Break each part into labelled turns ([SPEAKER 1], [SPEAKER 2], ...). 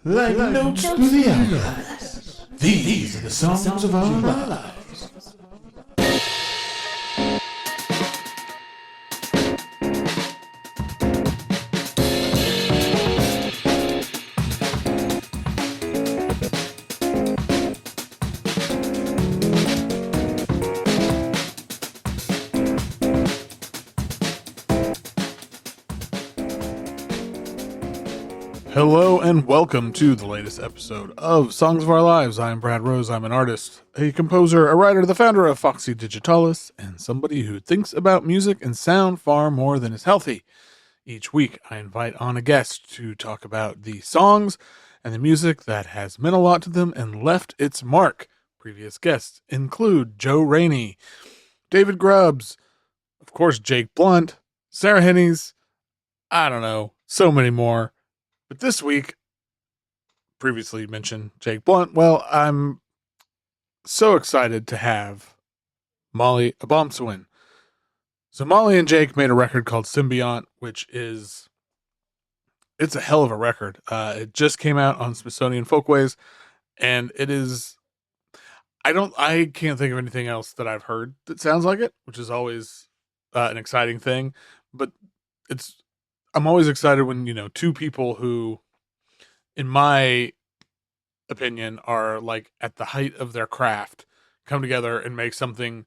[SPEAKER 1] like notes through the hourglass. These are the songs of our lives. Hello and welcome to the latest episode of Songs of Our Lives. I'm Brad Rose. I'm an artist, a composer, a writer, the founder of Foxy Digitalis, and somebody who thinks about music and sound far more than is healthy. Each week, I invite on a guest to talk about the songs and the music that has meant a lot to them and left its mark. Previous guests include Joe Rainey, David Grubbs, of course, Jake Blount, Sarah Hennies, I don't know, so many more. But this week, previously mentioned Jake Blount, well, I'm so excited to have Mali Obomsawin. So Mali and Jake made a record called Symbiont, which is, it's a hell of a record. It just came out on Smithsonian Folkways, and it is, I can't think of anything else that I've heard that sounds like it, which is always an exciting thing. But I'm always excited when, two people who, in my opinion, are like at the height of their craft come together and make something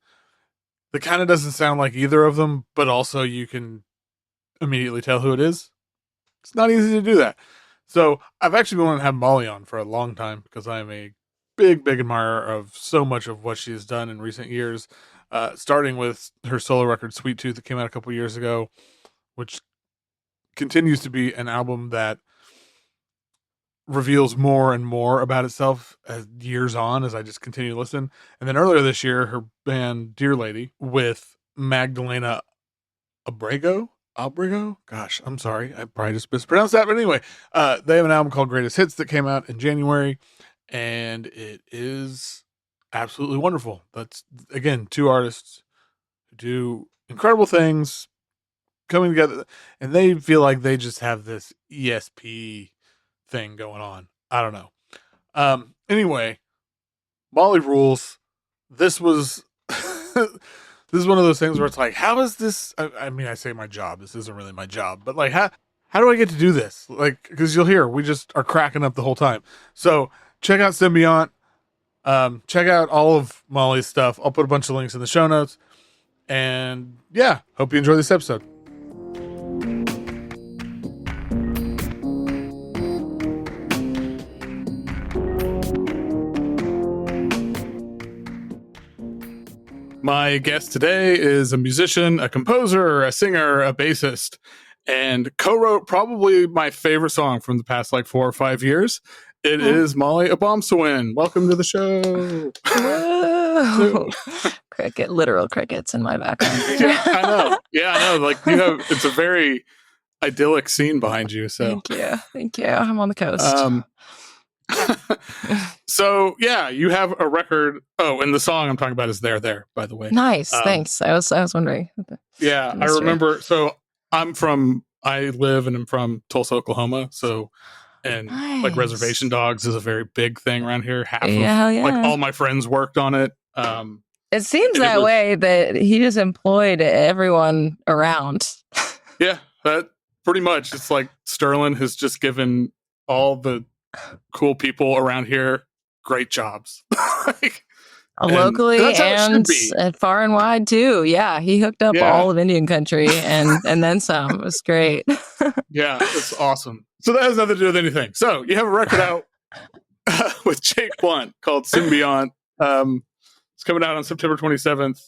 [SPEAKER 1] that kind of doesn't sound like either of them, but also you can immediately tell who it is. It's not easy to do that. So I've actually been wanting to have Molly on for a long time because I am a big, big admirer of so much of what she has done in recent years, starting with her solo record Sweet Tooth that came out a couple years ago, which continues to be an album that reveals more and more about itself as years on as I just continue to listen. And then earlier this year, her band Deerlady with Magdalena Abrego. Gosh, I'm sorry. I probably just mispronounced that. But anyway, they have an album called Greatest Hits that came out in January, and it is absolutely wonderful. That's, again, two artists who do incredible things coming together, and they feel like they just have this ESP thing going on. I don't know. Anyway, Molly rules. This was this is one of those things where it's like, how is this? I mean, I say my job. This isn't really my job, but like, how do I get to do this? Like, because you'll hear we just are cracking up the whole time. So check out Symbiont. Check out all of Molly's stuff. I'll put a bunch of links in the show notes. And yeah, hope you enjoy this episode. My guest today is a musician, a composer, a singer, a bassist, and co-wrote probably my favorite song from the past 4 or 5 years. It is Mali Obomsawin. Welcome to the show.
[SPEAKER 2] Whoa. Literal crickets in my background.
[SPEAKER 1] Yeah, I know. Like, it's a very idyllic scene behind you. So
[SPEAKER 2] Thank you. I'm on the coast.
[SPEAKER 1] So yeah, you have a record. Oh, and the song I'm talking about is There, by the way.
[SPEAKER 2] Nice. Thanks. I was wondering.
[SPEAKER 1] Yeah, I remember. So I live and I'm from Tulsa, Oklahoma. So, and
[SPEAKER 2] nice.
[SPEAKER 1] Like Reservation Dogs is a very big thing around here. Half of
[SPEAKER 2] like
[SPEAKER 1] all my friends worked on it.
[SPEAKER 2] It seems that way that he just employed everyone around.
[SPEAKER 1] Yeah, that pretty much. It's like Sterling has just given all the cool people around here great jobs.
[SPEAKER 2] Locally and far and wide too. Yeah, he hooked up all of Indian country and then some. It was great.
[SPEAKER 1] Yeah, it's awesome. So that has nothing to do with anything. So you have a record out with Jake Blount called Symbiont. It's coming out on September 27th.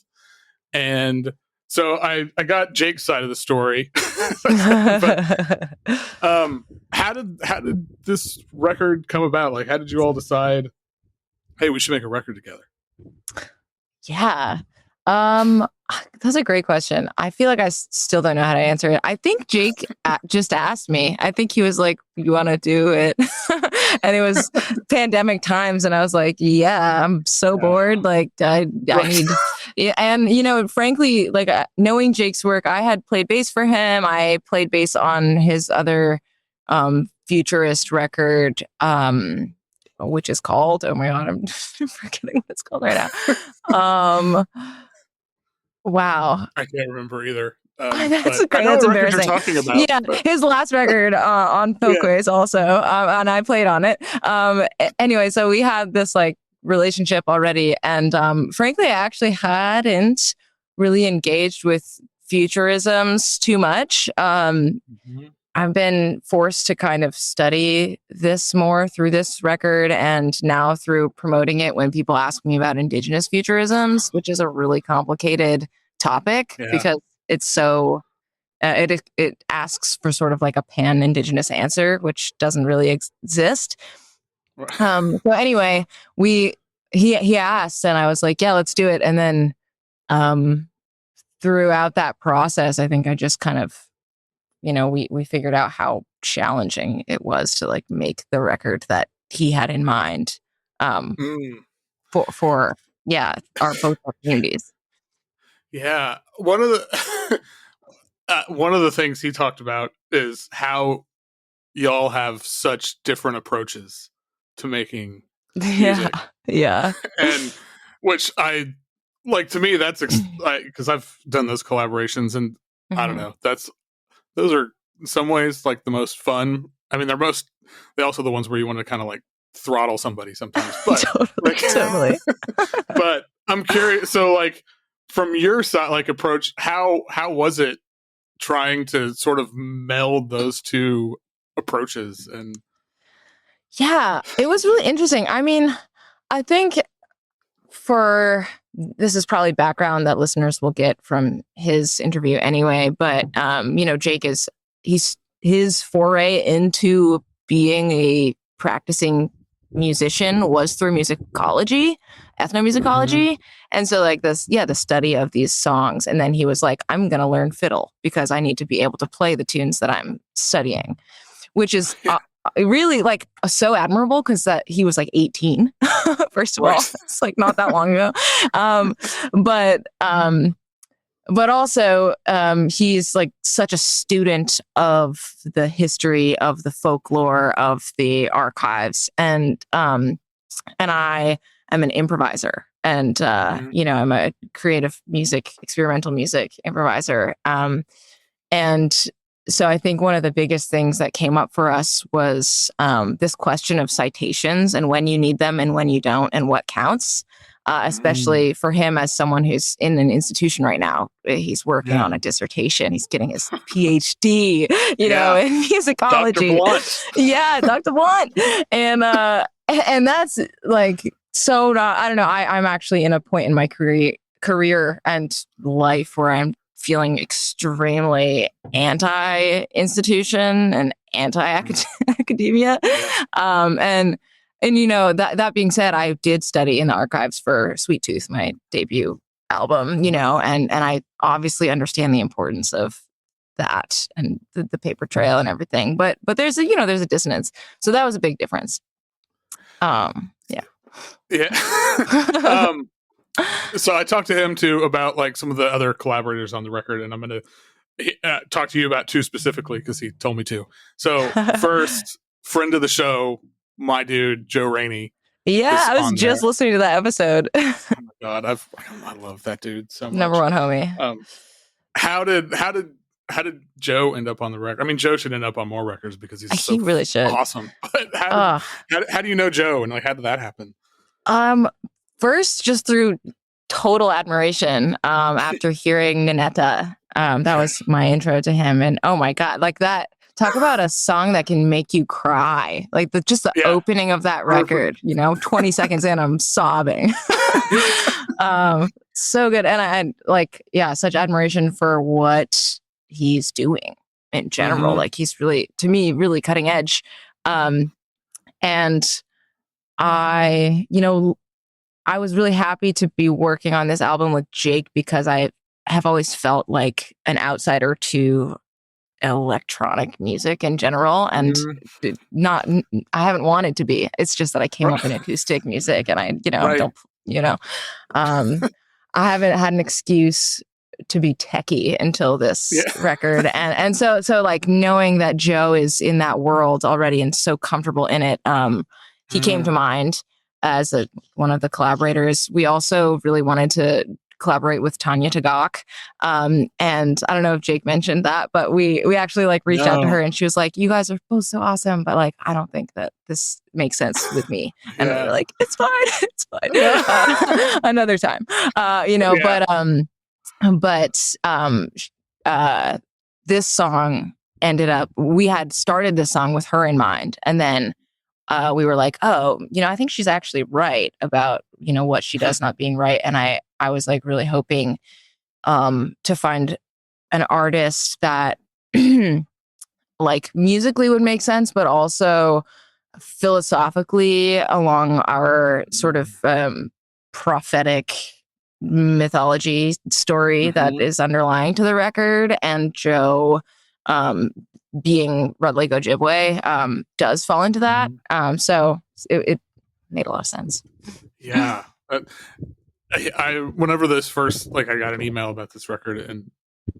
[SPEAKER 1] And so I got Jake's side of the story. But, how did this record come about? Like, how did you all decide, hey, we should make a record together?
[SPEAKER 2] Yeah. That's a great question. I feel like I still don't know how to answer it. I think Jake just asked me. I think he was like, you want to do it? And it was pandemic times. And I was like, yeah, I'm so bored. Like I need, and frankly, like knowing Jake's work, I had played bass for him. I played bass on his other futurist record, which is called, oh my God, I'm forgetting what it's called right now. Wow.
[SPEAKER 1] I can't remember either.
[SPEAKER 2] That's
[SPEAKER 1] But
[SPEAKER 2] great.
[SPEAKER 1] I know
[SPEAKER 2] That's
[SPEAKER 1] the record you're
[SPEAKER 2] embarrassing.
[SPEAKER 1] talking about.
[SPEAKER 2] Yeah,
[SPEAKER 1] But
[SPEAKER 2] his last record on Folkways also, and I played on it. Anyway, so we had this like relationship already, and frankly, I actually hadn't really engaged with futurisms too much. I've been forced to kind of study this more through this record, and now through promoting it when people ask me about indigenous futurisms, which is a really complicated topic
[SPEAKER 1] yeah.
[SPEAKER 2] because it's so it asks for sort of like a pan indigenous answer, which doesn't really exist. So anyway, he asked, and I was like, yeah, let's do it. And then throughout that process, I think I just kind of, we figured out how challenging it was to like make the record that he had in mind for our both our communities.
[SPEAKER 1] Yeah, one of the things he talked about is how y'all have such different approaches to making music.
[SPEAKER 2] Yeah.
[SPEAKER 1] And which I like, to me, that's because I've done those collaborations, and I don't know, those are in some ways like the most fun. I mean, they're also the ones where you want to kind of like throttle somebody sometimes, but
[SPEAKER 2] totally.
[SPEAKER 1] But I'm curious, so like from your side, like approach, how was it trying to sort of meld those two approaches? And
[SPEAKER 2] yeah, it was really interesting. I mean, I think this is probably background that listeners will get from his interview anyway, but Jake his foray into being a practicing musician was through musicology, ethnomusicology. And so like the study of these songs. And then he was like, I'm going to learn fiddle because I need to be able to play the tunes that I'm studying, which is really like so admirable because that he was like 18, first of all. It's like not that long ago. But also he's like such a student of the history, of the folklore, of the archives, and I am an improviser, and I'm a creative experimental music improviser, and so I think one of the biggest things that came up for us was this question of citations and when you need them and when you don't and what counts. Especially for him as someone who's in an institution right now. He's working on a dissertation. He's getting his PhD, in musicology.
[SPEAKER 1] Dr. Blount.
[SPEAKER 2] Yeah, Dr. Blount. And that's like, so I don't know. I'm actually in a point in my career and life where I'm feeling extremely anti-institution and anti-academia. And that being said, I did study in the archives for Sweet Tooth, my debut album, and I obviously understand the importance of that and the paper trail and everything. But there's a dissonance. So that was a big difference. Yeah.
[SPEAKER 1] So I talked to him too about like some of the other collaborators on the record, and I'm going to talk to you about two specifically because he told me to. So first, friend of the show, my dude Joe Rainey.
[SPEAKER 2] Yeah, I was just listening to that episode.
[SPEAKER 1] Oh my God, I love that dude so much.
[SPEAKER 2] Number one homie.
[SPEAKER 1] How did Joe end up on the record? I mean, Joe should end up on more records because he
[SPEAKER 2] really should.
[SPEAKER 1] Awesome. But how do you know Joe, and like how did that happen?
[SPEAKER 2] First, just through total admiration. After hearing Ninetta, that was my intro to him, and oh my God, like that. Talk about a song that can make you cry. Like the opening of that record, 20 seconds in, I'm sobbing. So good. And I such admiration for what he's doing in general. Like he's really, to me, really cutting edge. And I was really happy to be working on this album with Jake because I have always felt like an outsider to electronic music in general, and I haven't wanted to be. It's just that I came up in acoustic music, and I don't I haven't had an excuse to be techie until this
[SPEAKER 1] Yeah.
[SPEAKER 2] record, and so like knowing that Joe is in that world already and so comfortable in it, he came to mind as one of the collaborators. We also really wanted to collaborate with Tanya Tagaq, and I don't know if Jake mentioned that, but we actually like reached out to her, and she was like, "You guys are both so awesome, but like I don't think that this makes sense with me." And we were like, "It's fine, it's fine, another time," you know. But this song ended up. We had started this song with her in mind, and then we were like, oh, you know, I think she's actually right about, you know, what she does not being right. And I was like really hoping to find an artist that like musically would make sense, but also philosophically along our sort of prophetic mythology story that is underlying to the record. And Joe, being Rudley Ojibwe, does fall into that. So it made a lot of sense.
[SPEAKER 1] Yeah. I whenever this first, like, I got an email about this record, and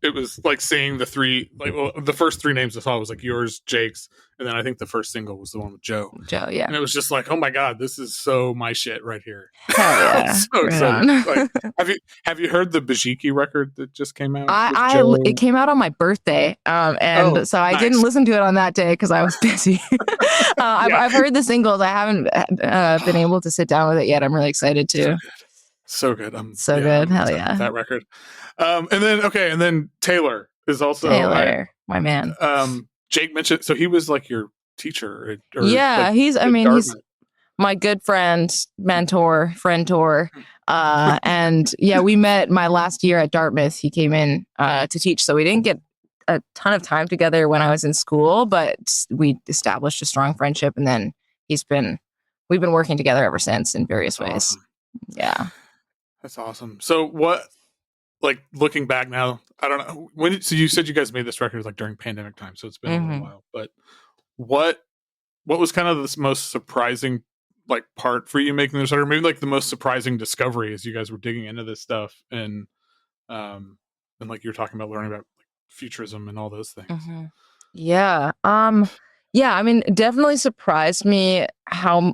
[SPEAKER 1] it was like seeing the three, like, well, the first three names I saw was like yours, Jake's, and then I think the first single was the one with Joe.
[SPEAKER 2] Yeah.
[SPEAKER 1] And it was just like, oh my God, this is so my shit right here.
[SPEAKER 2] Hell yeah.
[SPEAKER 1] So excited. Like, have you heard the Bajiki record that just came out?
[SPEAKER 2] It came out on my birthday, and so I didn't listen to it on that day because I was busy. I've heard the singles. I haven't been able to sit down with it yet. I'm really excited to.
[SPEAKER 1] So good.
[SPEAKER 2] Good. Hell yeah.
[SPEAKER 1] That record. And then Taylor is also
[SPEAKER 2] my man.
[SPEAKER 1] Jake mentioned, so he was like your teacher.
[SPEAKER 2] He's my good friend, mentor, friend-tor. And yeah, we met my last year at Dartmouth. He came in to teach, so we didn't get a ton of time together when I was in school, but we established a strong friendship, and then we've been working together ever since in various ways.
[SPEAKER 1] Awesome.
[SPEAKER 2] Yeah.
[SPEAKER 1] That's awesome. So what, like, looking back now, I don't know so you said you guys made this record like during pandemic time, so it's been a little while, but what was kind of the most surprising like part for you making this record? Maybe like the most surprising discovery as you guys were digging into this stuff, and like you're talking about learning about like futurism and all those things.
[SPEAKER 2] Yeah. I mean, it definitely surprised me how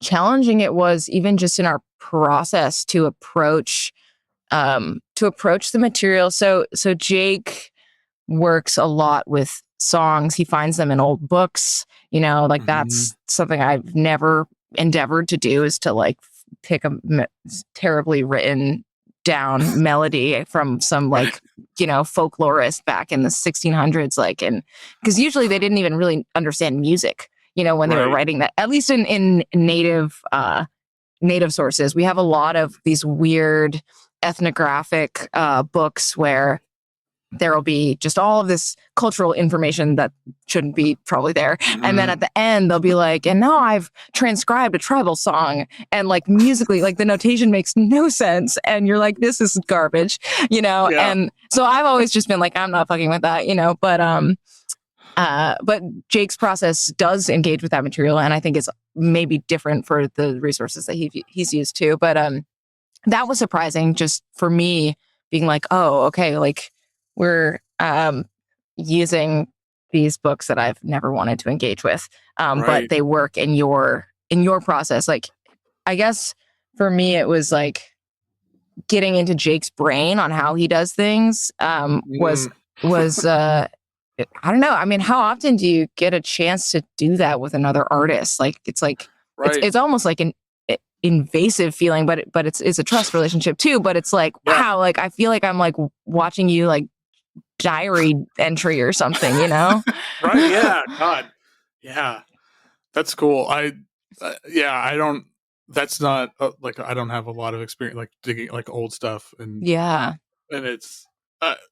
[SPEAKER 2] challenging it was, even just in our process to approach the material. So Jake works a lot with songs. He finds them in old books, you know, like that's something I've never endeavored to do, is to like pick a terribly written down melody from some like, you know, folklorist back in the 1600s, like, and because usually they didn't even really understand music, you know, when they were writing that, at least in native sources. We have a lot of these weird ethnographic books where there will be just all of this cultural information that shouldn't be probably there. And then at the end, they'll be like, and now I've transcribed a tribal song, and like musically, like the notation makes no sense. And you're like, this is garbage, you know? Yeah. And so I've always just been like, I'm not fucking with that, you know, but Jake's process does engage with that material, and I think it's maybe different for the resources that he's used to. But that was surprising, just for me, being like, oh, okay, like we're using these books that I've never wanted to engage with, but they work in your process. Like, I guess for me, it was like getting into Jake's brain on how he does things. Was I don't know. I mean, how often do you get a chance to do that with another artist? Like, it's like, it's almost like an invasive feeling, but it's a trust relationship too. But it's like, wow, like I feel like I'm like watching you like diary entry or something, you know?
[SPEAKER 1] Right. Yeah. God. Yeah. That's cool. That's not like, I don't have a lot of experience like digging like old stuff, and it's,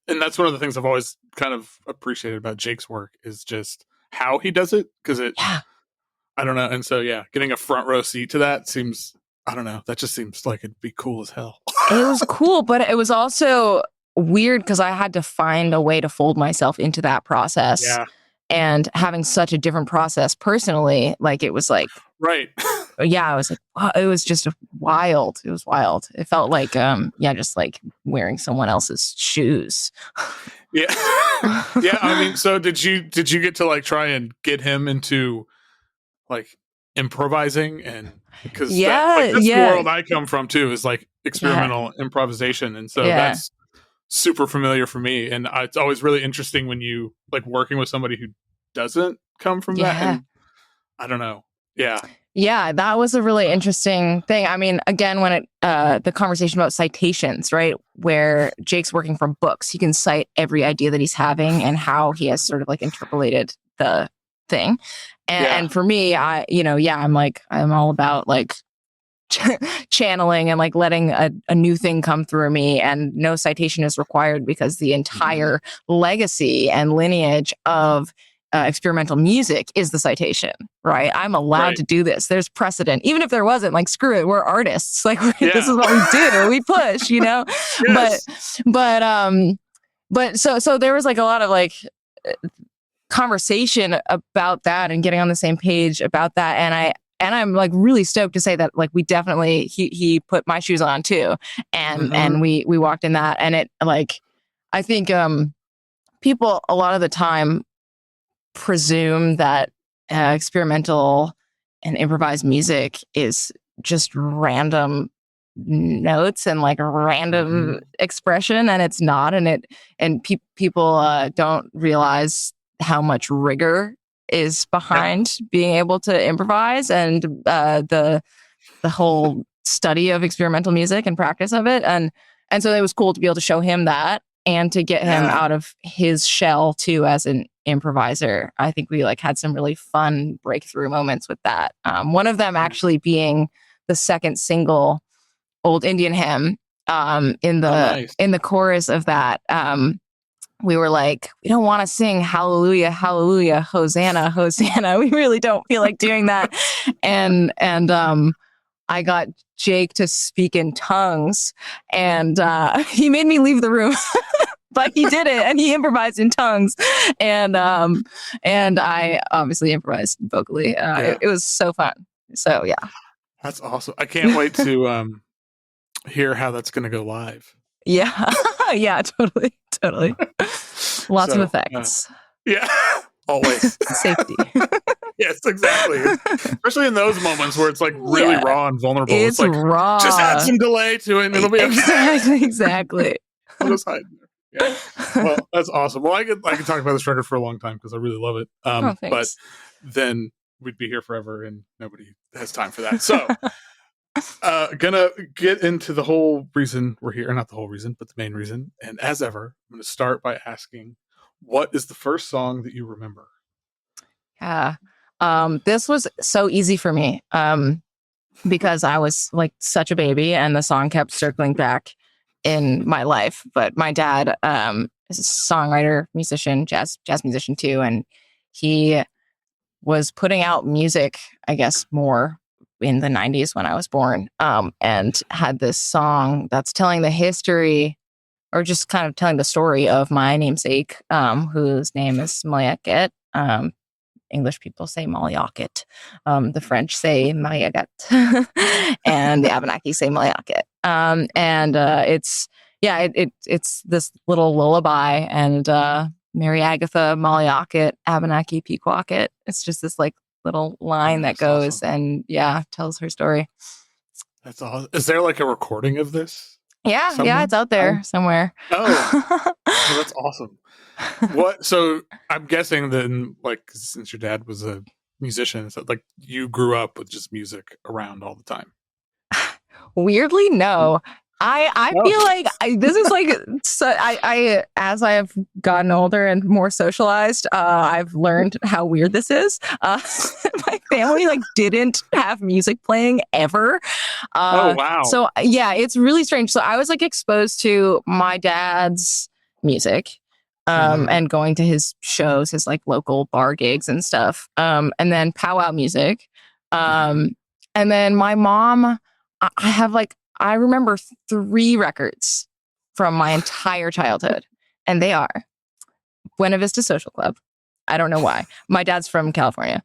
[SPEAKER 1] and that's one of the things I've always kind of appreciated about Jake's work, is just how he does it. Cause I don't know. And so, getting a front row seat to that seems, I don't know. That just seems like it'd be cool as hell.
[SPEAKER 2] It was cool, but it was also weird because I had to find a way to fold myself into that process. Yeah. And having such a different process personally, like it was like,
[SPEAKER 1] right.
[SPEAKER 2] I was like, wow, it was just a wild. It was wild. It felt like, just like wearing someone else's shoes.
[SPEAKER 1] Yeah. Yeah. I mean, so did you get to like try and get him into like improvising? And because that's the world I come from too, is like experimental improvisation. And so that's super familiar for me. And it's always really interesting when you like working with somebody who doesn't come from that. And I don't know. Yeah.
[SPEAKER 2] Yeah, that was a really interesting thing. I mean, again, when the conversation about citations, right, where Jake's working from books, he can cite every idea that he's having and how he has sort of like interpolated the thing. And for me, I'm all about like channeling and like letting a new thing come through me, and no citation is required because the entire legacy and lineage of experimental music is the citation, right? I'm allowed to do this. There's precedent. Even if there wasn't, like, screw it. We're artists. Like, this is what we do. We push, Yes. But so there was like a lot of like conversation about that and getting on the same page about that. And I'm like really stoked to say that like we definitely he put my shoes on too, and we walked in that, and it like I think people a lot of the time presume that experimental and improvised music is just random notes and like random expression, and it's not. And people don't realize how much rigor is behind being able to improvise, and the whole study of experimental music and practice of it. And so it was cool to be able to show him that and to get him out of his shell too as an improviser. I think we like had some really fun breakthrough moments with that. One of them actually being the second single, Old Indian Hymn. In the chorus of that, we were like, we don't want to sing hallelujah, hallelujah, hosanna, hosanna. We really don't feel like doing that. And I got Jake to speak in tongues, and he made me leave the room. But he did it, and he improvised in tongues, and I obviously improvised vocally. It was so fun. So yeah,
[SPEAKER 1] that's awesome. I can't wait to hear how that's going to go live.
[SPEAKER 2] Yeah, yeah, totally. Lots of effects.
[SPEAKER 1] Always
[SPEAKER 2] safety.
[SPEAKER 1] Yes, exactly. Especially in those moments where it's like really raw and vulnerable.
[SPEAKER 2] It's like
[SPEAKER 1] raw. Just add some delay to it, and it'll be okay.
[SPEAKER 2] Exactly.
[SPEAKER 1] I'll just hide there. Yeah. Well, that's awesome. Well, I could talk about this record for a long time because I really love it. But then we'd be here forever, and nobody has time for that. So, gonna get into the whole reason we're here. Not the whole reason, but the main reason. And as ever, I'm going to start by asking, what is the first song that you remember?
[SPEAKER 2] Yeah. This was so easy for me because I was like such a baby, and the song kept circling back in my life. But my dad is a songwriter, musician, jazz musician too, and he was putting out music, I guess, more in the 90s when I was born, and had this song that's telling the history, or just kind of telling the story of my namesake, whose name is Maliaket. English people say Maliaket. The French say Maliaket. And the Abenaki say Maliaket. It's this little lullaby, and Mary Agatha, Maliaket, Abenaki, Pequawket. It's just this like little line that goes awesome. And tells her story.
[SPEAKER 1] That's awesome. Is there like a recording of this?
[SPEAKER 2] Yeah, it's out there somewhere.
[SPEAKER 1] Oh, that's awesome. So I'm guessing then, like, since your dad was a musician, so like you grew up with just music around all the time.
[SPEAKER 2] Weirdly, no. I feel like this is like, so I as I have gotten older and more socialized, I've learned how weird this is. My family like didn't have music playing ever.
[SPEAKER 1] Oh wow!
[SPEAKER 2] So yeah, it's really strange. So I was like exposed to my dad's music, and going to his shows, his like local bar gigs and stuff, and then powwow music, and then my mom. I remember 3 records from my entire childhood, and they are Buena Vista Social Club. I don't know why. My dad's from California.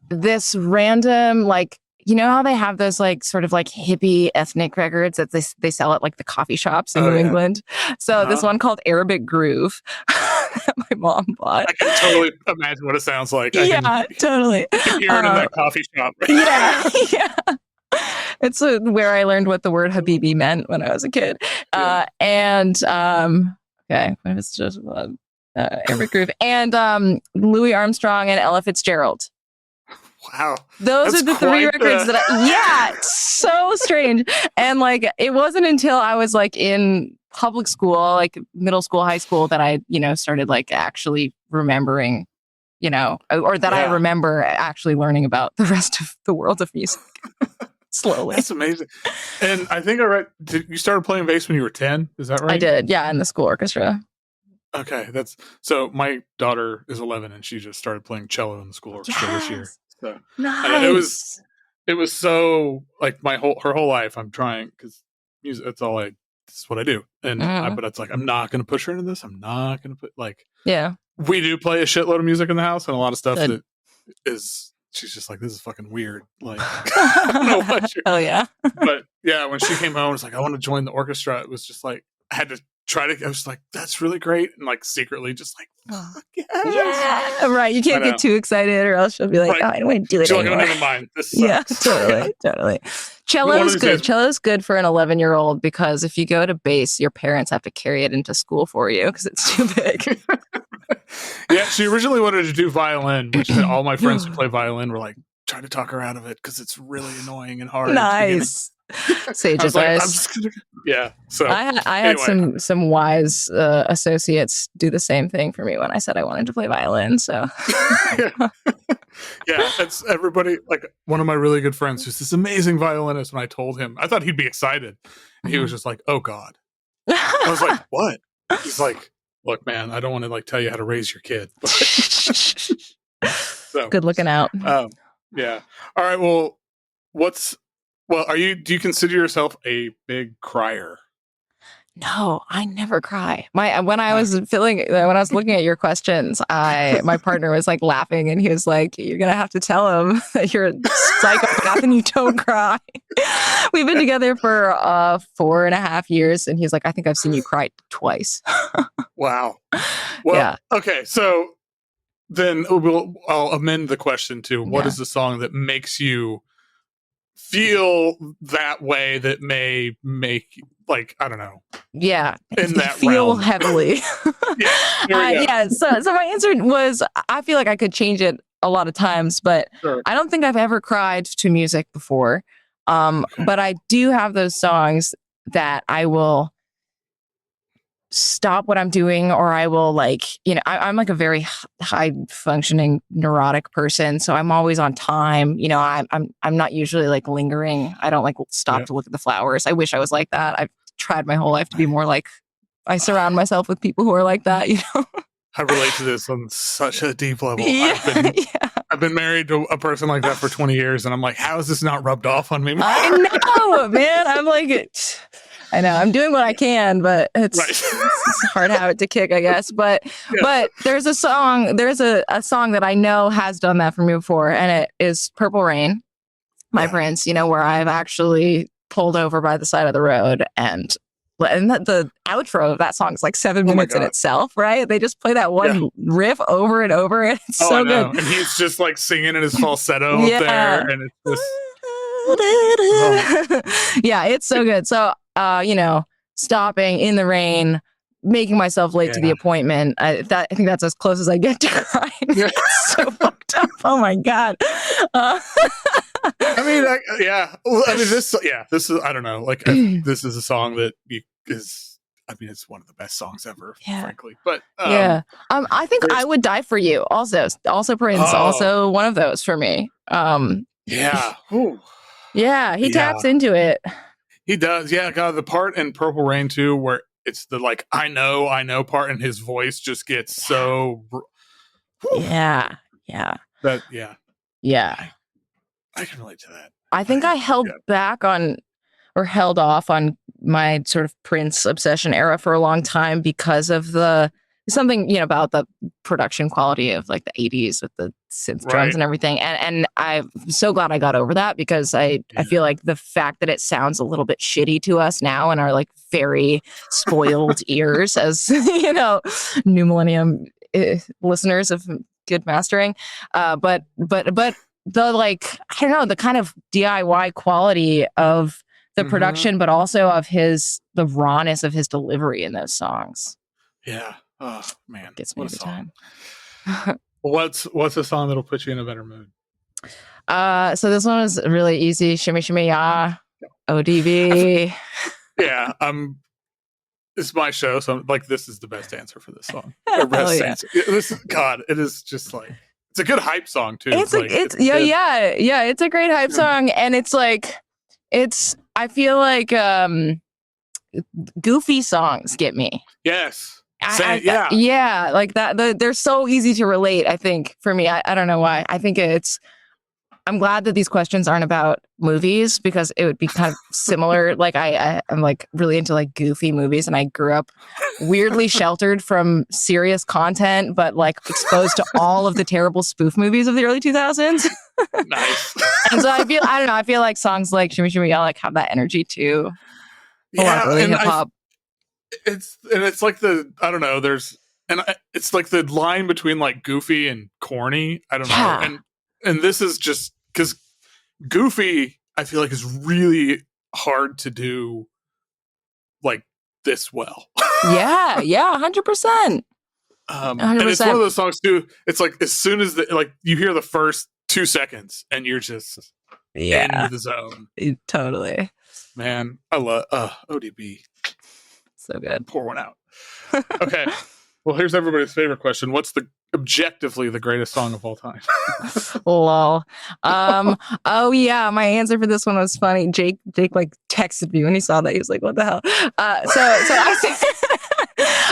[SPEAKER 2] this random, like, you know how they have those like sort of like hippie ethnic records that they sell at like the coffee shops in New England? So this one called Arabic Groove that my mom bought.
[SPEAKER 1] I can totally imagine what it sounds like.
[SPEAKER 2] Totally.
[SPEAKER 1] I can hear it in that coffee shop.
[SPEAKER 2] Yeah. It's where I learned what the word Habibi meant when I was a kid. Okay, it was just Arabic Groove and Louis Armstrong and Ella Fitzgerald.
[SPEAKER 1] Wow.
[SPEAKER 2] Those are the three records that so strange. And like, it wasn't until I was like in public school, like middle school, high school, that I, started like actually remembering, or that I remember actually learning about the rest of the world of music slowly.
[SPEAKER 1] That's amazing. And I think you started playing bass when you were 10. Is that right?
[SPEAKER 2] I did. Yeah. In the school orchestra.
[SPEAKER 1] Okay. So my daughter is 11 and she just started playing cello in the school orchestra this year. So
[SPEAKER 2] nice.
[SPEAKER 1] It was so like her whole life I'm trying, because music, this is what I do. And but it's like, I'm not going to push her into this. I'm not going to put we do play a shitload of music in the house and a lot of stuff that is, she's just like, this is fucking weird. Like, I don't know what
[SPEAKER 2] oh yeah.
[SPEAKER 1] But yeah, when she came home, it was like, I want to join the orchestra. It was just like, I had to I was like, that's really great. And like secretly just like, fuck yes.
[SPEAKER 2] Yeah, right. You can't get too excited or else she'll be like, I don't want to do it anymore.
[SPEAKER 1] Like, oh, never mind. This sucks.
[SPEAKER 2] Yeah, totally. Cello's good. Cello's good for an 11-year-old because if you go to bass, your parents have to carry it into school for you because it's too big.
[SPEAKER 1] Yeah, she originally wanted to do violin, which all my friends who play violin were like, trying to talk her out of it because it's really annoying and hard.
[SPEAKER 2] Nice. Sage advice.
[SPEAKER 1] So
[SPEAKER 2] I had some wise associates do the same thing for me when I said I wanted to play violin. So
[SPEAKER 1] that's everybody. Like one of my really good friends who's this amazing violinist. When I told him, I thought he'd be excited. And he was just like, "Oh God." I was like, "What?" He's like, "Look, man, I don't want to like tell you how to raise your kid." So
[SPEAKER 2] good looking out.
[SPEAKER 1] Yeah. All right. Well, do you consider yourself a big crier?
[SPEAKER 2] No, I never cry. When I was looking at your questions, my partner was like laughing and he was like, you're going to have to tell him that you're a psychopath and you don't cry. We've been together for 4.5 years and he's like, I think I've seen you cry twice.
[SPEAKER 1] Wow. Well, okay. So then I'll amend the question to what is the song that makes you feel that way that may make, like, I don't know.
[SPEAKER 2] Yeah.
[SPEAKER 1] In that
[SPEAKER 2] feel
[SPEAKER 1] realm.
[SPEAKER 2] heavily. So my answer was, I feel like I could change it a lot of times, but I don't think I've ever cried to music before. But I do have those songs that I will stop what I'm doing, or I will like, I'm like a very high functioning neurotic person. So I'm always on time. I'm not usually like lingering. I don't like stop to look at the flowers. I wish I was like that. I've tried my whole life to be more like, I surround myself with people who are like that,
[SPEAKER 1] I relate to this on such a deep level. I've been married to a person like that for 20 years. And I'm like, how is this not rubbed off on me more?
[SPEAKER 2] I know, man. I'm like, I know I'm doing what I can, but it's a hard habit to kick, I guess. But there's a song that I know has done that for me before, and it is Purple Rain, my Prince, where I've actually pulled over by the side of the road and the outro of that song is like 7 minutes in itself, right? They just play that one riff over and over, and it's so good.
[SPEAKER 1] And he's just like singing in his falsetto up there, and it's just
[SPEAKER 2] it's so good. So stopping in the rain, making myself late to the appointment. I think that's as close as I get to crying. It's so fucked up. Oh my God.
[SPEAKER 1] This is, I don't know. Like, this is a song that it's one of the best songs ever, frankly. But
[SPEAKER 2] I think I Would Die for You. Also Prince. Also one of those for me. He taps into it.
[SPEAKER 1] He does. Yeah, God, the part in Purple Rain too, where it's the like I know part, and his voice just gets so.
[SPEAKER 2] Yeah.
[SPEAKER 1] I can relate to that.
[SPEAKER 2] I think I held back on, or held off on my sort of Prince obsession era for a long time because of the something, about the production quality of like the 80s with the synth drums and everything. And I'm so glad I got over that, because I feel like the fact that it sounds a little bit shitty to us now in our like very spoiled ears as, new millennium listeners of good mastering. But the like, I don't know, the kind of DIY quality of the production, but also of the rawness of his delivery in those songs.
[SPEAKER 1] Yeah. Oh man,
[SPEAKER 2] Gets me every time.
[SPEAKER 1] What's a song that'll put you in a better mood?
[SPEAKER 2] So this one is really easy. Shimmy Shimmy Ya, ODB.
[SPEAKER 1] Yeah, it's my show, so like this is the best answer for this song. Answer. It is just like, it's a good hype song too.
[SPEAKER 2] It's a great hype song, and it's like, I feel like goofy songs get me.
[SPEAKER 1] Yes.
[SPEAKER 2] Like that. They're so easy to relate, I think, for me. I don't know why. I think I'm glad that these questions aren't about movies, because it would be kind of similar. Like I'm like really into like goofy movies, and I grew up weirdly sheltered from serious content, but like exposed to all of the terrible spoof movies of the early 2000s.
[SPEAKER 1] Nice.
[SPEAKER 2] And so I feel like songs like Shimmy Shimmy Ya like have that energy too. A lot of early hip hop.
[SPEAKER 1] It's like it's like the line between like goofy and corny. I don't know. And this is just because goofy, I feel like, is really hard to do like this well.
[SPEAKER 2] Yeah, 100%.
[SPEAKER 1] And it's one of those songs too. It's like as soon as you hear the first 2 seconds and you're just in the zone.
[SPEAKER 2] Totally.
[SPEAKER 1] Man, I love ODB.
[SPEAKER 2] So good.
[SPEAKER 1] Pour one out. Okay. Well, here's everybody's favorite question. What's objectively the greatest song of all time?
[SPEAKER 2] Lol. Oh yeah, my answer for this one was funny. Jake like texted me when he saw that. He was like, "What the hell?" So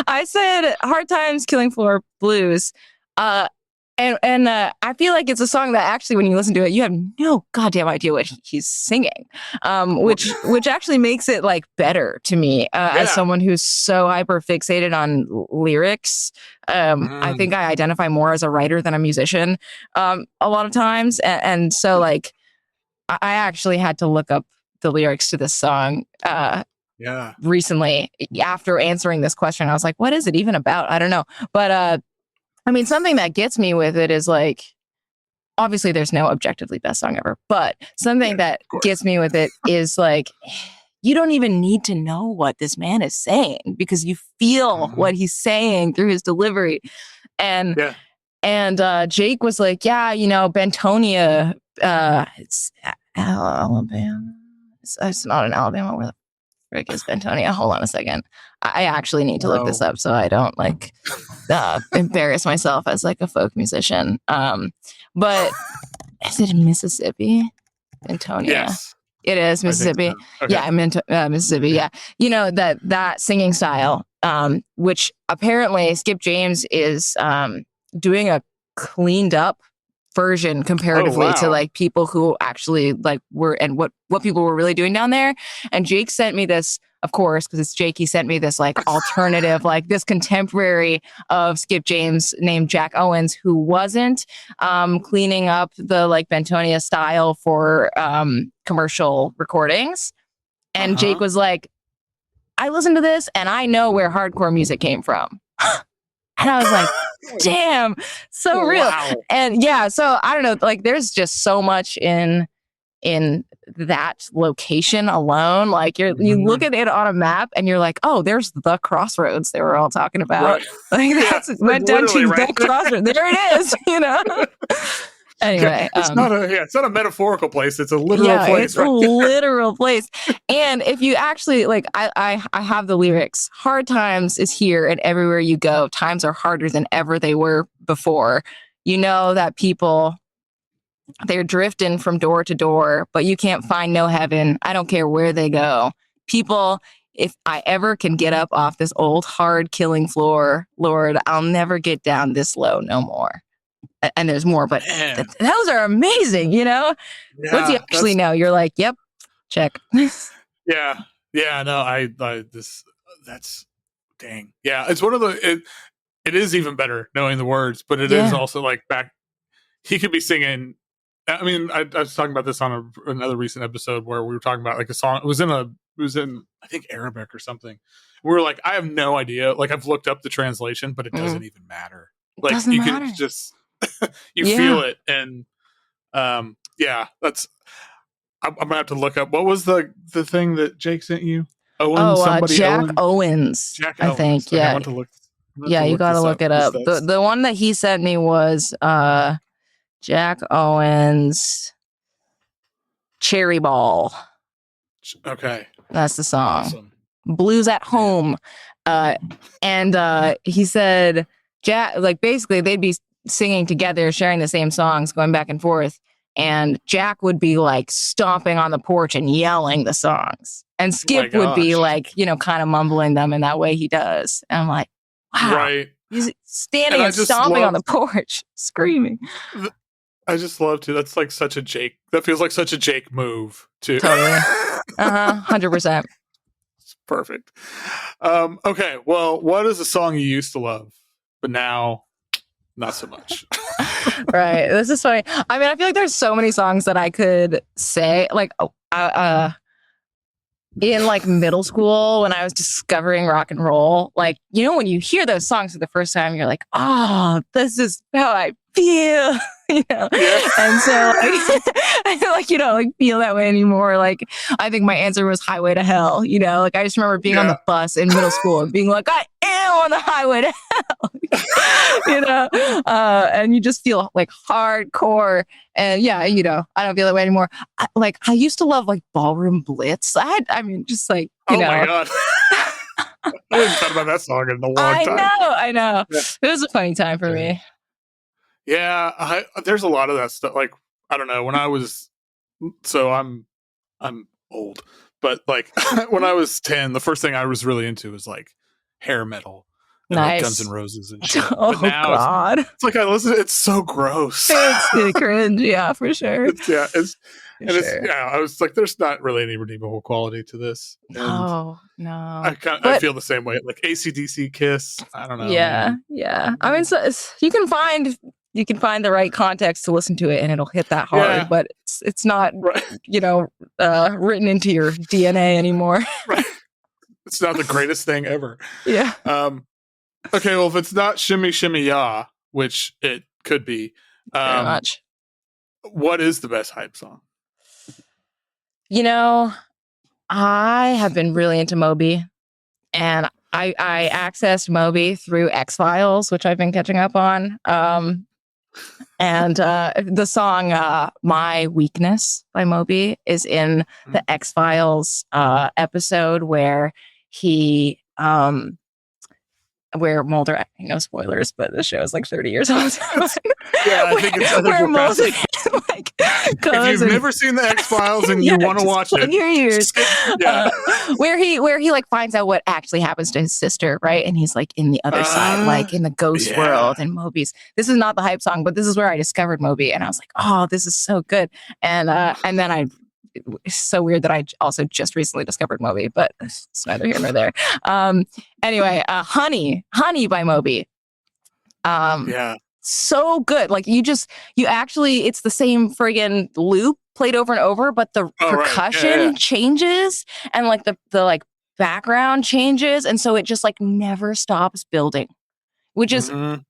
[SPEAKER 2] I said "Hard Times, Killing Floor Blues." And I feel like it's a song that actually, when you listen to it, you have no goddamn idea what he's singing, which actually makes it like better to me as someone who's so hyper fixated on lyrics. I think I identify more as a writer than a musician a lot of times, and so like I actually had to look up the lyrics to this song. Recently, after answering this question, I was like, "What is it even about?" I don't know, but I mean, something that gets me with it is like, obviously there's no objectively best song ever, but something that gets me with it is like, you don't even need to know what this man is saying, because you feel what he's saying through his delivery. And Jake was like, Bentonia, it's Alabama. It's not in Alabama. Where the frick is Bentonia? Hold on a second. I actually need to look this up so I don't like embarrass myself as like a folk musician. But is it in Mississippi? Bentonia. Yes. It is Mississippi. So. Okay. Yeah, I'm in Mississippi. Yeah. That singing style, which apparently Skip James is doing a cleaned up version comparatively to like people who actually like were, and what people were really doing down there. And Jake sent me this, of course, because it's Jake. He sent me this like alternative, like this contemporary of Skip James named Jack Owens, who wasn't cleaning up the like Bentonia style for commercial recordings. And Jake was like, I listened to this and I know where hardcore music came from. And I was like, damn, so real. Wow. And yeah, so I don't know, like there's just so much in that location alone. Like you look at it on a map and you're like, oh, there's the crossroads they were all talking about. Right. Like that's went down to the crossroads. There it is, Anyway,
[SPEAKER 1] it's not a metaphorical place. It's a literal place.
[SPEAKER 2] It's a literal place. And if you actually like, I have the lyrics. Hard times is here, and everywhere you go, times are harder than ever they were before. You know that people, they're drifting from door to door, but you can't find no heaven. I don't care where they go. People, if I ever can get up off this old hard killing floor, Lord, I'll never get down this low no more. And there's more, but those are amazing, Yeah, once you actually know, you're like, yep, check.
[SPEAKER 1] Yeah, no, that's dang. Yeah, it's one of the it is even better knowing the words, but it is also like back. He could be singing. I mean, I was talking about this on another recent episode where we were talking about like a song. It was in I think Arabic or something. We were like, I have no idea. Like I've looked up the translation, but it doesn't even matter. Like
[SPEAKER 2] doesn't
[SPEAKER 1] you
[SPEAKER 2] matter.
[SPEAKER 1] can just you feel it, and that's. I'm gonna have to look up what was the thing that Jake sent you.
[SPEAKER 2] Jack Owens.
[SPEAKER 1] Jack
[SPEAKER 2] I
[SPEAKER 1] Owens.
[SPEAKER 2] think.
[SPEAKER 1] Okay,
[SPEAKER 2] Yeah.
[SPEAKER 1] I want to look.
[SPEAKER 2] Yeah, you gotta look it up. The one that he sent me was Jack Owens Cherry Ball.
[SPEAKER 1] Okay.
[SPEAKER 2] That's the song.
[SPEAKER 1] Awesome.
[SPEAKER 2] Blues at Home. And he said Jack, like basically they'd be singing together, sharing the same songs, going back and forth. And Jack would be like stomping on the porch and yelling the songs. And Skip would be like, kind of mumbling them in that way he does. And I'm like, wow.
[SPEAKER 1] Right.
[SPEAKER 2] He's standing and stomping on the porch, screaming.
[SPEAKER 1] I just love to. That's like such a Jake. That feels like such a Jake move, too.
[SPEAKER 2] Totally. 100%.
[SPEAKER 1] It's perfect. Okay. Well, what is a song you used to love, but now not so much?
[SPEAKER 2] Right. This is funny. I mean, I feel like there's so many songs that I could say. Like, in like middle school when I was discovering rock and roll, like, when you hear those songs for the first time, you're like, oh, this is how I feel,
[SPEAKER 1] Yeah.
[SPEAKER 2] And so I feel like, like feel that way anymore. Like, I think my answer was Highway to Hell, like I just remember being on the bus in middle school and being like, I am on the highway to hell, and you just feel like hardcore. And I don't feel that way anymore. I used to love like Ballroom Blitz. Just like,
[SPEAKER 1] oh my God. I haven't thought about that song in a long time.
[SPEAKER 2] I know. Yeah. It was a funny time for me.
[SPEAKER 1] Yeah, there's a lot of that stuff. Like, I don't know, when I was, so I'm old, but like when I was 10, the first thing I was really into was like hair metal. And like Guns N' Roses and shit.
[SPEAKER 2] Oh
[SPEAKER 1] but now
[SPEAKER 2] God!
[SPEAKER 1] It's like I listen. It's so gross.
[SPEAKER 2] It's cringe. Yeah, for sure.
[SPEAKER 1] I was like, there's not really any redeemable quality to this.
[SPEAKER 2] No.
[SPEAKER 1] I feel the same way. Like AC/DC, Kiss. I don't know.
[SPEAKER 2] Yeah. I mean, so you can find the right context to listen to it, and it'll hit that hard. But it's not, written into your DNA anymore.
[SPEAKER 1] Right. It's not the greatest thing ever.
[SPEAKER 2] Yeah.
[SPEAKER 1] Okay, well, if it's not Shimmy Shimmy Ya, which it could be,
[SPEAKER 2] very much.
[SPEAKER 1] What is the best hype song?
[SPEAKER 2] I have been really into Moby, and I accessed Moby through X-Files, which I've been catching up on. And the song My Weakness by Moby is in the X-Files episode where where Mulder, no spoilers, but the show is like 30 years old.
[SPEAKER 1] I think
[SPEAKER 2] where Mulder like
[SPEAKER 1] if you've never seen the X-Files and you want to watch it,
[SPEAKER 2] your ears. Where he like finds out what actually happens to his sister, right? And he's like in the other side, like in the ghost world. And Moby's. This is not the hype song, but this is where I discovered Moby, and I was like, oh, this is so good. And then it's so weird that I also just recently discovered Moby, but it's neither here nor there. Anyway, Honey by Moby. So good. Like you actually, it's the same friggin' loop played over and over, but the percussion changes and like the like background changes. And so it just like never stops building, which is a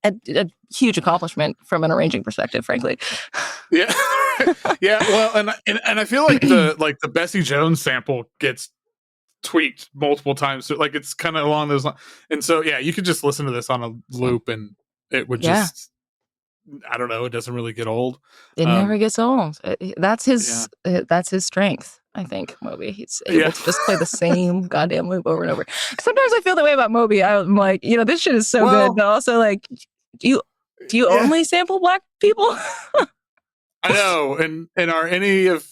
[SPEAKER 2] huge accomplishment from an arranging perspective, frankly.
[SPEAKER 1] Yeah. Well, and I feel like the Bessie Jones sample gets tweaked multiple times. So like it's kind of along those lines. And so you could just listen to this on a loop and it would just I don't know, it doesn't really get old.
[SPEAKER 2] It never gets old. That's his strength, I think, Moby. He's able to just play the same goddamn loop over and over. Sometimes I feel the way about Moby. I'm like, this shit is so good, but also like, do you only sample black people?
[SPEAKER 1] I know, and are any of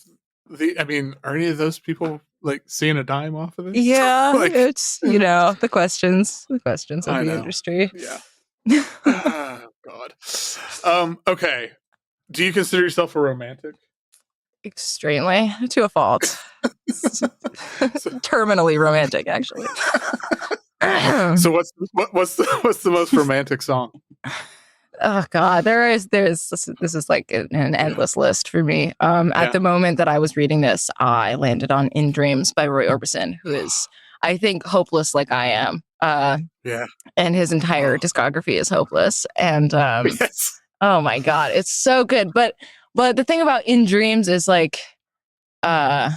[SPEAKER 1] those people like seeing a dime off of this?
[SPEAKER 2] Yeah, like, it's the questions of the industry.
[SPEAKER 1] Yeah. Oh, God. Okay. Do you consider yourself a romantic?
[SPEAKER 2] Extremely, to a fault. Terminally romantic, actually.
[SPEAKER 1] So what's the most romantic song?
[SPEAKER 2] Oh God, there's this is like an endless list for me. At the moment that I was reading this, I landed on "In Dreams" by Roy Orbison, who is, I think, hopeless like I am. And his entire discography is hopeless. And
[SPEAKER 1] Yes.
[SPEAKER 2] oh my God, it's so good. But the thing about "In Dreams" is like, well,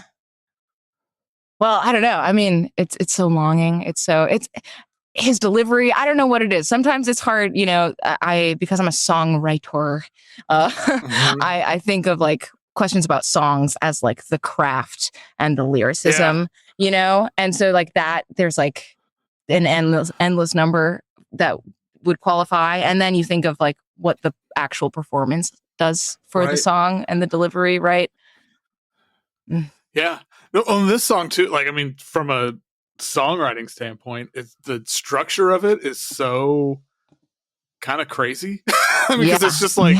[SPEAKER 2] I don't know. I mean, it's so longing. It's his delivery. I don't know what it is. Sometimes it's hard, because I'm a songwriter. I think of like questions about songs as like the craft and the lyricism, and so like that, there's like an endless number that would qualify. And then you think of like what the actual performance does for the song and the delivery, right?
[SPEAKER 1] Yeah. No, on this song too, like, I mean, from a songwriting standpoint, it's the structure of it is so kind of crazy. Because it's just like,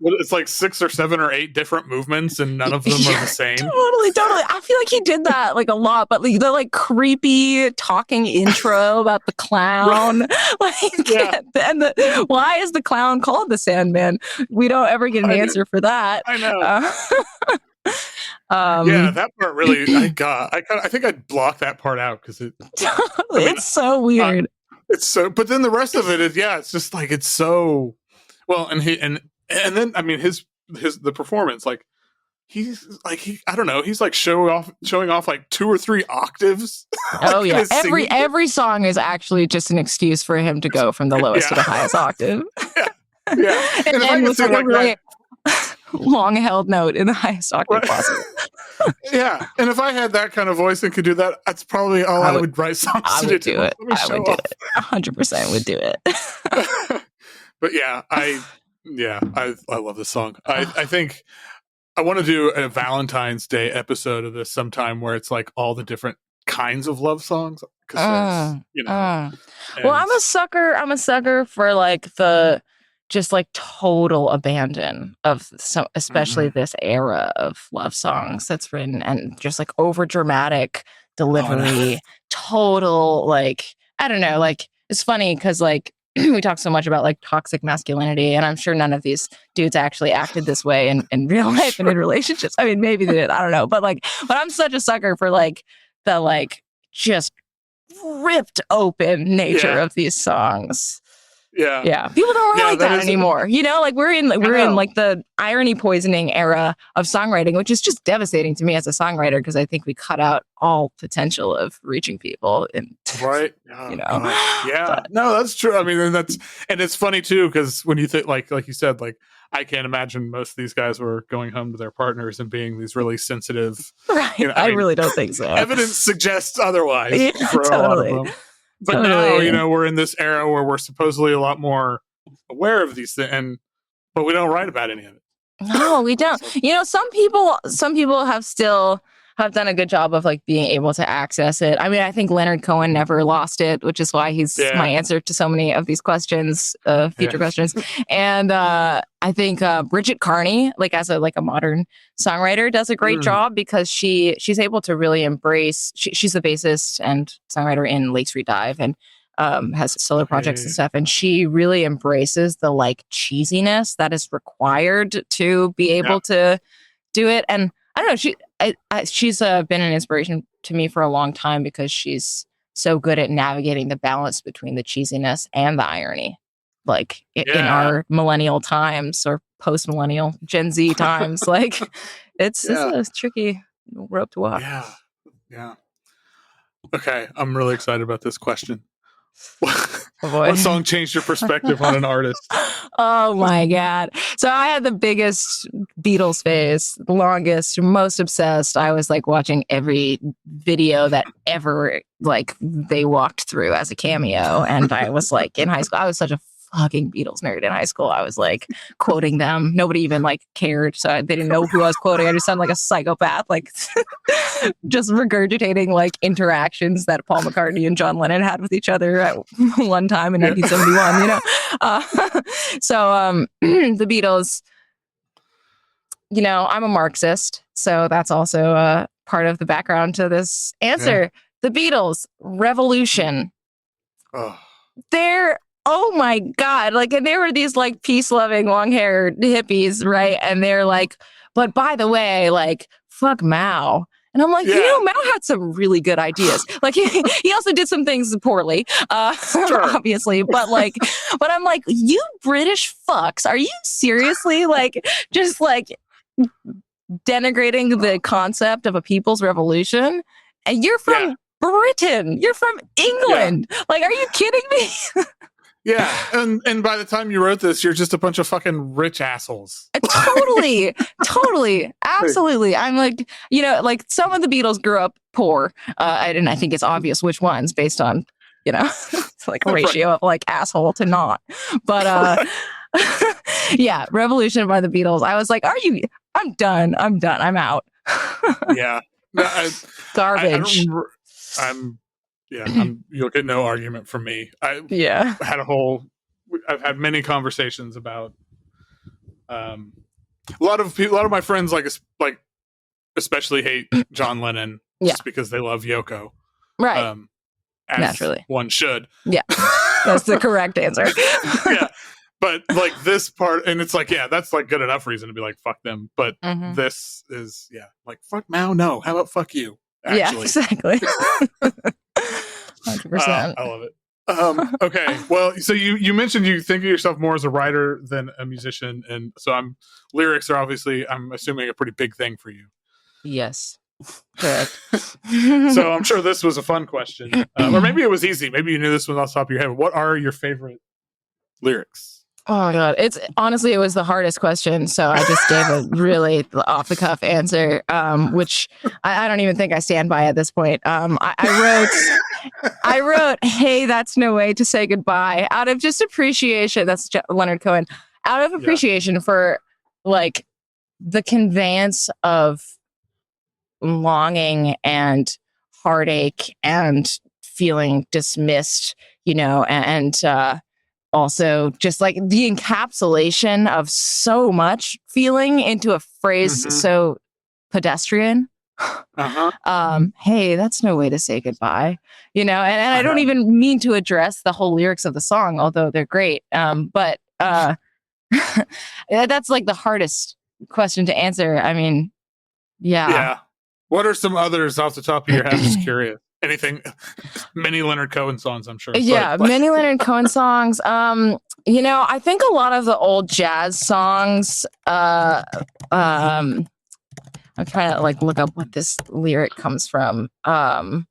[SPEAKER 1] it's like 6 or 7 or 8 different movements and none of them are the same.
[SPEAKER 2] Totally. I feel like he did that like a lot, but like the like creepy talking intro about the clown, and why is the clown called the Sandman? We don't ever get an answer for that.
[SPEAKER 1] I know. That part really, I think I'd block that part out because
[SPEAKER 2] it's so weird.
[SPEAKER 1] But then the rest of it is, it's just like, it's so well, and then I mean the performance, like he's like, I don't know, he's like showing off like 2 or 3 octaves.
[SPEAKER 2] Oh yeah, every song is actually just an excuse for him to go from the lowest to the highest octave. And then with like a really long held note in the highest octave possible.
[SPEAKER 1] And if I had that kind of voice and could do that, that's probably all I would write songs to do. I would do it.
[SPEAKER 2] 100% would do it.
[SPEAKER 1] But I love this song. I think I want to do a Valentine's Day episode of this sometime where it's like all the different kinds of love songs. Well,
[SPEAKER 2] I'm a sucker for like the just like total abandon of especially this era of love songs that's written, and just like over dramatic delivery, total, like, I don't know, like, it's funny because like we talk so much about like toxic masculinity, and I'm sure none of these dudes actually acted this way in real life and in relationships. I mean, maybe they did, I don't know, but I'm such a sucker for like the like just ripped open nature of these songs. People don't write like that anymore. Like we're in like the irony poisoning era of songwriting, which is just devastating to me as a songwriter, because I think we cut out all potential of reaching people.
[SPEAKER 1] No, that's true. I mean, and it's funny too, because when you think like you said, like, I can't imagine most of these guys were going home to their partners and being these really sensitive.
[SPEAKER 2] Right. I really don't think so.
[SPEAKER 1] Evidence suggests otherwise for a lot of them. But now, we're in this era where we're supposedly a lot more aware of these things, but we don't write about any of it.
[SPEAKER 2] No, we don't. Some people have done a good job of like being able to access it. I mean, I think Leonard Cohen never lost it, which is why he's my answer to so many of these questions, future questions. And I think Bridget Carney, like as a modern songwriter, does a great job, because she's able to really embrace. She's the bassist and songwriter in Lake Street Dive, and has solo projects and stuff, and she really embraces the like cheesiness that is required to be able to do it. And I don't know, she's been an inspiration to me for a long time, because she's so good at navigating the balance between the cheesiness and the irony, like in our millennial times or post-millennial Gen Z times. Like it's a tricky rope to walk.
[SPEAKER 1] Okay, I'm really excited about this question. What song changed your perspective on an artist?
[SPEAKER 2] Oh my God. So I had the biggest Beatles phase, the longest, most obsessed. I was like watching every video that ever like they walked through as a cameo. And I was like in high school, I was such a fucking Beatles nerd in high school. I was like quoting them. Nobody even like cared. So they didn't know who I was quoting. I just sounded like a psychopath, like just regurgitating like interactions that Paul McCartney and John Lennon had with each other at one time in 1971, So the Beatles, I'm a Marxist. So that's also part of the background to this answer. The Beatles, revolution.
[SPEAKER 1] Oh,
[SPEAKER 2] They're, oh my God. Like, and there were these like peace loving, long haired hippies, right? And they're like, but by the way, like, fuck Mao. And I'm like,
[SPEAKER 1] yeah,
[SPEAKER 2] Mao had some really good ideas. Like, he also did some things poorly,
[SPEAKER 1] sure.
[SPEAKER 2] obviously. But I'm like, you British fucks, are you seriously like, just like denigrating the concept of a people's revolution? And you're from Britain. You're from England.
[SPEAKER 1] Yeah.
[SPEAKER 2] Like, are you kidding me?
[SPEAKER 1] Yeah, and by the time you wrote this, you're just a bunch of fucking rich assholes.
[SPEAKER 2] Totally, absolutely. I'm like, like some of the Beatles grew up poor, and I think it's obvious which ones based on, it's like a ratio of like asshole to not. But yeah, Revolution by the Beatles. I was like, I'm done. I'm out.
[SPEAKER 1] Yeah, no,
[SPEAKER 2] garbage.
[SPEAKER 1] You'll get no argument from me. I've had many conversations about a lot of my friends like especially hate John Lennon just because they love Yoko,
[SPEAKER 2] right?
[SPEAKER 1] As
[SPEAKER 2] naturally
[SPEAKER 1] one should.
[SPEAKER 2] Yeah, that's the correct answer.
[SPEAKER 1] Yeah, but like this part, and it's like, yeah, that's like good enough reason to be like fuck them. But this is like fuck Mao. No, how about fuck you? Actually.
[SPEAKER 2] Yeah, exactly. 100%.
[SPEAKER 1] I love it. Okay, well, so you mentioned you think of yourself more as a writer than a musician, and so lyrics are obviously, I'm assuming, a pretty big thing for you.
[SPEAKER 2] Yes, correct.
[SPEAKER 1] So I'm sure this was a fun question, or maybe it was easy. Maybe you knew this one off the top of your head. What are your favorite lyrics?
[SPEAKER 2] Oh my God. It was the hardest question. So I just gave a really off the cuff answer, which I don't even think I stand by at this point. I wrote, hey, that's no way to say goodbye, out of just appreciation. That's Leonard Cohen. Out of appreciation for like the conveyance of longing and heartache and feeling dismissed, and also just like the encapsulation of so much feeling into a phrase so pedestrian. Hey, that's no way to say goodbye, and I don't even mean to address the whole lyrics of the song, although they're great. But that's like the hardest question to answer. I mean, yeah.
[SPEAKER 1] What are some others off the top of your head? Just curious. Anything? Many Leonard Cohen songs, I'm sure.
[SPEAKER 2] Yeah, many Leonard Cohen songs. I think a lot of the old jazz songs. I'm trying to like look up what this lyric comes from. A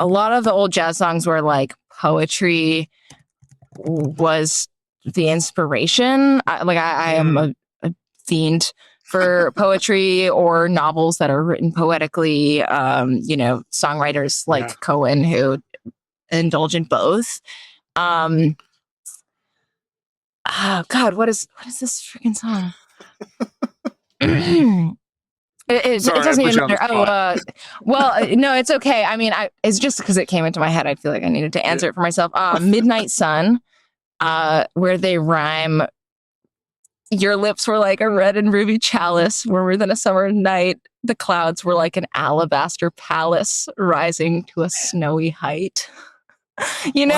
[SPEAKER 2] lot of the old jazz songs were like poetry was the inspiration. I am a fiend for poetry or novels that are written poetically, songwriters like Cohen who indulge in both. Oh God, what is this freaking song? It doesn't even matter. No, it's okay. I mean, it's just because it came into my head. I feel like I needed to answer it for myself. Midnight Sun, where they rhyme. Your lips were like a red and ruby chalice, warmer than a summer night. The clouds were like an alabaster palace rising to a snowy height. I mean,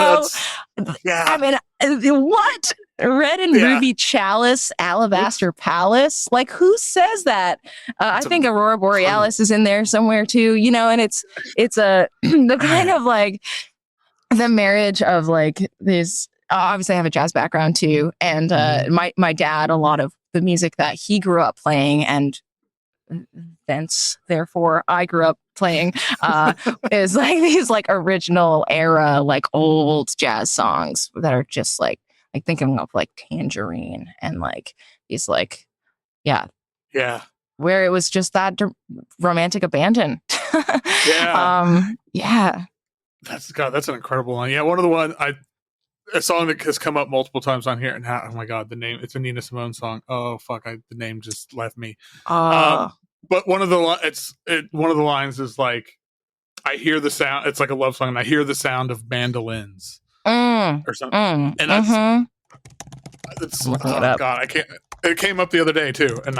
[SPEAKER 2] what? Red and ruby chalice, alabaster palace? Like, who says that? I think Aurora Borealis is in there somewhere too, and it's the kind of like the marriage of like these. Obviously, I have a jazz background too, and my dad, a lot of the music that he grew up playing, and thence, therefore, I grew up playing, is like these like original era, like old jazz songs that are just like thinking of like Tangerine and like these like, where it was just that romantic abandon.
[SPEAKER 1] That's an incredible one. Yeah, one of the one a song that has come up multiple times on here, and oh my God, the name, it's a Nina Simone song. Oh fuck, the name just left me. But one of the lines is like, I hear the sound. It's like a love song, and I hear the sound of mandolins or something. And that's God, I can't. It came up the other day too, and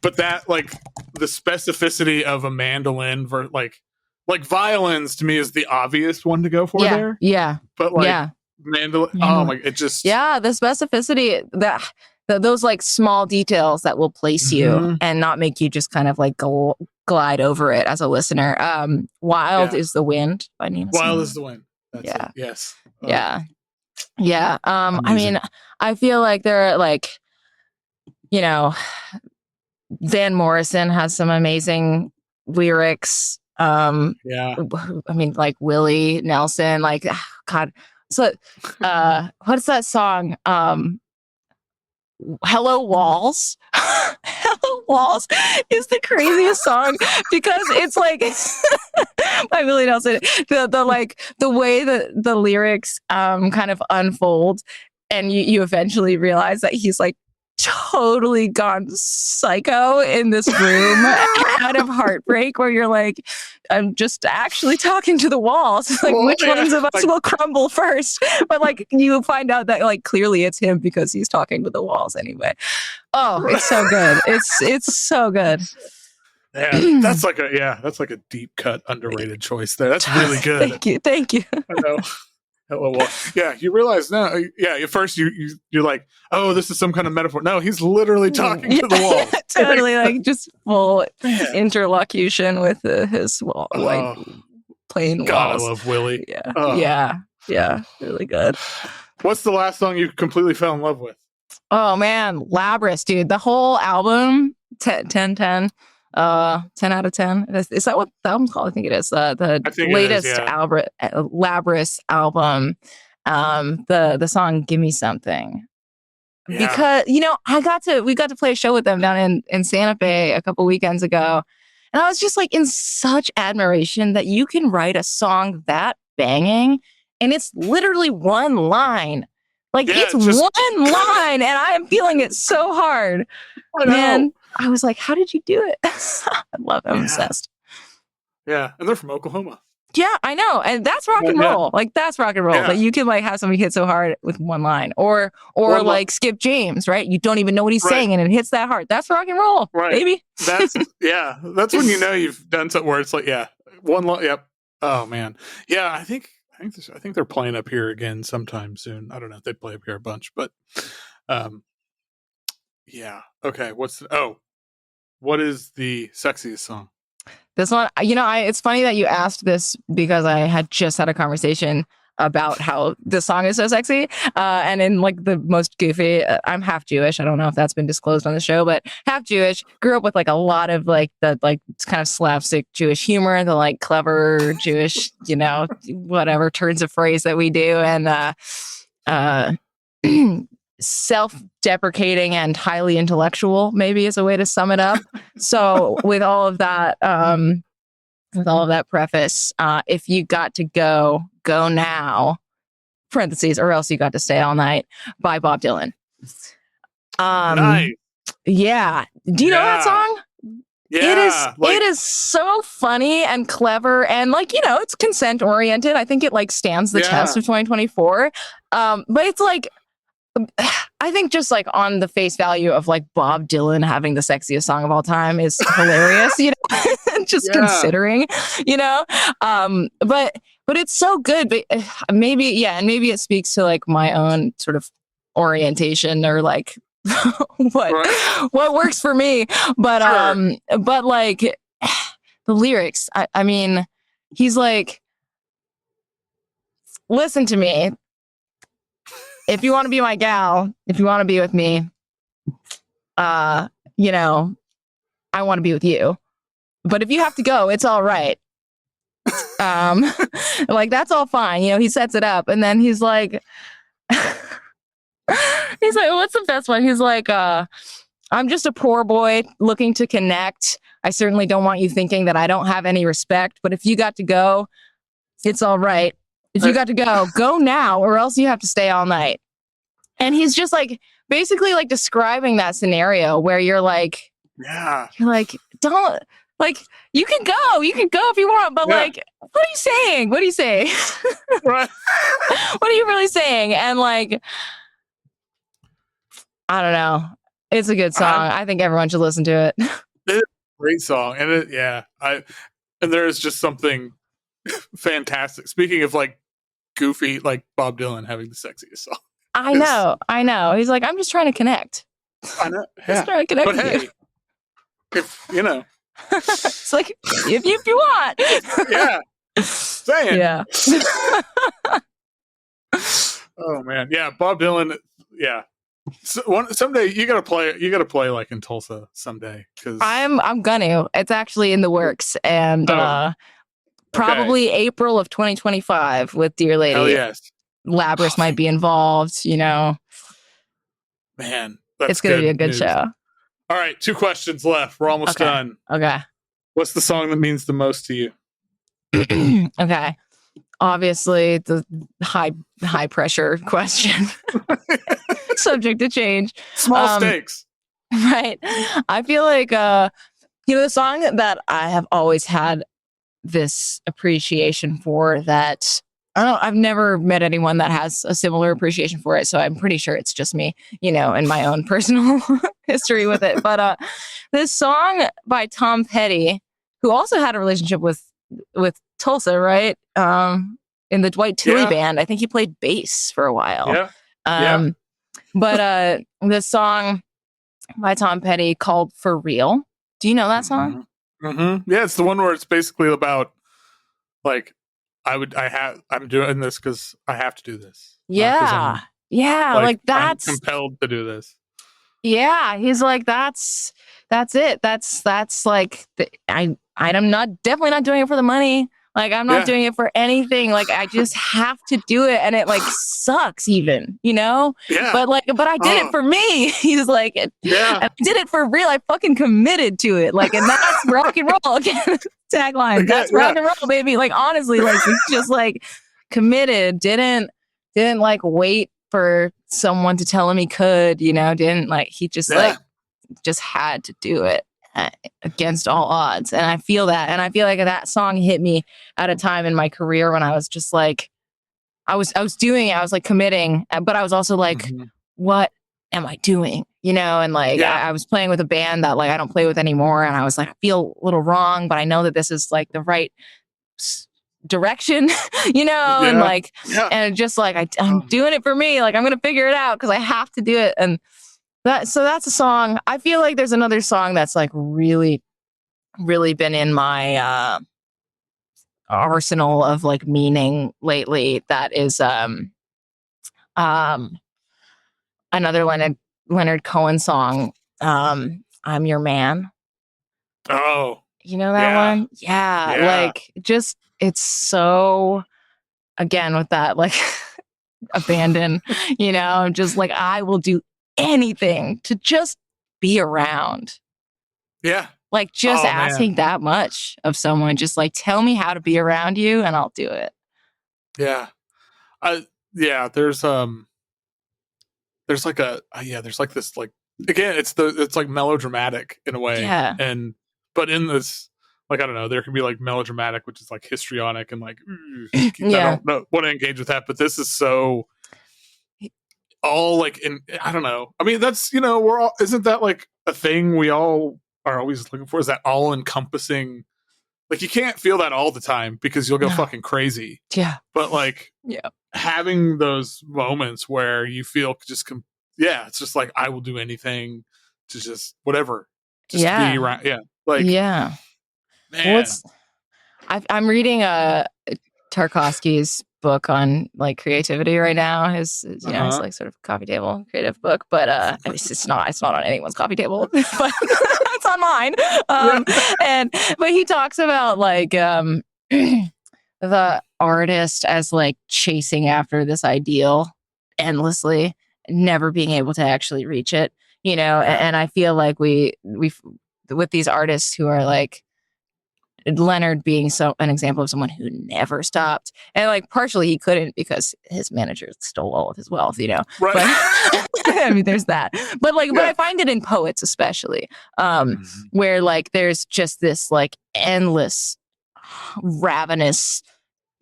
[SPEAKER 1] but that like the specificity of a mandolin like like violins to me is the obvious one to go for there.
[SPEAKER 2] Yeah.
[SPEAKER 1] But like
[SPEAKER 2] Yeah.
[SPEAKER 1] mandolin, oh my, it just
[SPEAKER 2] the specificity that those like small details that will place you and not make you just kind of like glide over it as a listener. Wild is the Wind by Nina Simone.
[SPEAKER 1] Wild is the Wind. That's it. Yes.
[SPEAKER 2] Yeah. I mean, I feel like there are like, you know, Van Morrison has some amazing lyrics. I mean, like Willie Nelson, like God. So what's that song? Hello Walls. Hello Walls is the craziest song because it's like by Willie Nelson. The like the way that the lyrics kind of unfold, and you eventually realize that he's like totally gone psycho in this room out of heartbreak, where you're like, I'm just actually talking to the walls. Like, which ones of us will crumble first? But like, you find out that like clearly it's him because he's talking to the walls anyway. Oh, it's so good. It's so good.
[SPEAKER 1] Yeah, that's like a deep cut, underrated choice there. That's really good.
[SPEAKER 2] Thank you.
[SPEAKER 1] I know. Hello, Wall. Yeah, you realize now. Yeah, at first you're like, oh, this is some kind of metaphor. No, he's literally talking to the walls.
[SPEAKER 2] Totally, like just full interlocution with his white plain
[SPEAKER 1] God,
[SPEAKER 2] walls.
[SPEAKER 1] I love Willie.
[SPEAKER 2] Yeah, really good.
[SPEAKER 1] What's the last song you completely fell in love with?
[SPEAKER 2] Oh man, Labrys, dude. The whole album, 10 10 out of 10. Is that what the album's called? I think it is. The latest Labrys album. The song "Give Me Something," because we got to play a show with them down in Santa Fe a couple weekends ago, and I was just like in such admiration that you can write a song that banging, and it's literally one line. Like it's one line, and I am feeling it so hard, man. I was like, how did you do it? I love it. I'm obsessed.
[SPEAKER 1] Yeah. And they're from Oklahoma.
[SPEAKER 2] Yeah, I know. And that's rock and roll. Like that's rock and roll. That you can like have somebody hit so hard with one line. Or like Skip James, right? You don't even know what he's saying and it hits that hard. That's rock and roll, baby.
[SPEAKER 1] That's when you know you've done something where it's like, one line. Yep. Oh man. Yeah, I think they're playing up here again sometime soon. I don't know if they play up here a bunch, but yeah. Okay. What is the sexiest song?
[SPEAKER 2] This one, it's funny that you asked this because I had just had a conversation about how this song is so sexy. And in like the most goofy, I'm half Jewish. I don't know if that's been disclosed on the show, but half Jewish, grew up with like a lot of like the like kind of slapstick Jewish humor, the like clever Jewish, whatever turns of phrase that we do. And, self-deprecating and highly intellectual maybe is a way to sum it up. So with all of that preface, if you got to go now, parentheses, or else you got to stay all night, by Bob Dylan.
[SPEAKER 1] Nice.
[SPEAKER 2] Yeah. Do you know that song?
[SPEAKER 1] Yeah,
[SPEAKER 2] it is so funny and clever, and like it's consent oriented. I think it like stands the test of 2024. But it's like, I think just like on the face value of like Bob Dylan having the sexiest song of all time is hilarious, just considering, but it's so good. But maybe it speaks to like my own sort of orientation or like what works for me. But but like the lyrics, I mean, he's like, listen to me. If you want to be my gal, if you want to be with me, I want to be with you. But if you have to go, it's all right. Like that's all fine. He sets it up, and then he's like, what's the best one? He's like, I'm just a poor boy looking to connect. I certainly don't want you thinking that I don't have any respect. But if you got to go, it's all right. If you got to go now, or else you have to stay all night. And he's just like basically like describing that scenario where you're like, don't like, you can go if you want, but like, what are you saying? What are you saying?
[SPEAKER 1] Right.
[SPEAKER 2] What are you really saying? And like, I don't know. It's a good song. I think everyone should listen to it.
[SPEAKER 1] It's a great song. And And there is just something fantastic. Speaking of like goofy, like Bob Dylan having the sexiest song.
[SPEAKER 2] I know. He's like, I'm just trying to connect.
[SPEAKER 1] I know.
[SPEAKER 2] Just trying to connect
[SPEAKER 1] But
[SPEAKER 2] with
[SPEAKER 1] hey,
[SPEAKER 2] you.
[SPEAKER 1] if you know,
[SPEAKER 2] It's like if you want.
[SPEAKER 1] yeah, saying.
[SPEAKER 2] Yeah.
[SPEAKER 1] Oh man, yeah, Bob Dylan. Yeah, someday you gotta play. You gotta play like in Tulsa someday. Because
[SPEAKER 2] I'm gonna. It's actually in the works, and probably April of 2025 with Deerlady.
[SPEAKER 1] Hell yes.
[SPEAKER 2] Labrys might be involved. You know,
[SPEAKER 1] man, that's
[SPEAKER 2] it's gonna be a good
[SPEAKER 1] news.
[SPEAKER 2] show.
[SPEAKER 1] All right, 2 questions left. We're almost done.
[SPEAKER 2] Okay.
[SPEAKER 1] What's the song that means the most to you?
[SPEAKER 2] Okay. Obviously, the high pressure question, subject to change.
[SPEAKER 1] Small stakes,
[SPEAKER 2] right? I feel like the song that I have always had this appreciation for. That I've never met anyone that has a similar appreciation for it, so I'm pretty sure it's just me, in my own personal history with it. But this song by Tom Petty, who also had a relationship with Tulsa, right? In the Dwight Tilley band. I think he played bass for a while. But this song by Tom Petty called For Real. Do you know that song?
[SPEAKER 1] Mm-hmm. Yeah, it's the one where it's basically about like I'm doing this because I have to do this.
[SPEAKER 2] Yeah. Like that's
[SPEAKER 1] I'm compelled to do this.
[SPEAKER 2] Yeah, he's like, that's it. That's like I'm definitely not doing it for the money. Like, I'm not doing it for anything. Like, I just have to do it. And it like sucks even,
[SPEAKER 1] Yeah.
[SPEAKER 2] But I did it for me. He's like, I did it for real. I fucking committed to it. Like, and that's rock and roll. Again, tagline. That's rock and roll, baby. Like, honestly, like, he's just like committed. Didn't like wait for someone to tell him he could, didn't like, he just like, just had to do it. Against all odds. And I feel that. And I feel like that song hit me at a time in my career when I was just like, I was like committing, but I was also like, what am I doing? And like, I was playing with a band that like I don't play with anymore. And I was like, I feel a little wrong, but I know that this is like the right direction, and like, and just like, I'm doing it for me. Like, I'm going to figure it out because I have to do it. And so that's a song. I feel like there's another song that's like really, really been in my arsenal of like meaning lately. That is another Leonard Cohen song. I'm Your Man.
[SPEAKER 1] Oh,
[SPEAKER 2] you know that one? Yeah. Like, just it's so, again with that like abandon. Just like, I will do anything to just be around.
[SPEAKER 1] Yeah.
[SPEAKER 2] Like, just asking that much of someone, just like, tell me how to be around you and I'll do it.
[SPEAKER 1] Yeah. There's like there's like this, like, again, it's like melodramatic in a way.
[SPEAKER 2] Yeah.
[SPEAKER 1] But in this, like, I don't know, there can be like melodramatic, which is like histrionic and like, I don't want to engage with that. But this is so all like, I don't know. I mean, that's, we're all, isn't that like a thing we all are always looking for? Is that all encompassing? Like, you can't feel that all the time because you'll go fucking crazy.
[SPEAKER 2] Yeah.
[SPEAKER 1] But like, having those moments where you feel just, it's just like, I will do anything to just whatever, just be around. Yeah. Like,
[SPEAKER 2] man. I'm reading Tarkovsky's book on like creativity right now. His it's like sort of coffee table creative book, but it's not on anyone's coffee table, but it's on mine. But he talks about like the artist as like chasing after this ideal endlessly, never being able to actually reach it, and I feel like we with these artists who are like Leonard being an example of someone who never stopped, and like partially he couldn't because his manager stole all of his wealth,
[SPEAKER 1] Right.
[SPEAKER 2] But, I mean, there's that. But like, but I find it in poets especially, where like there's just this like endless, ravenous,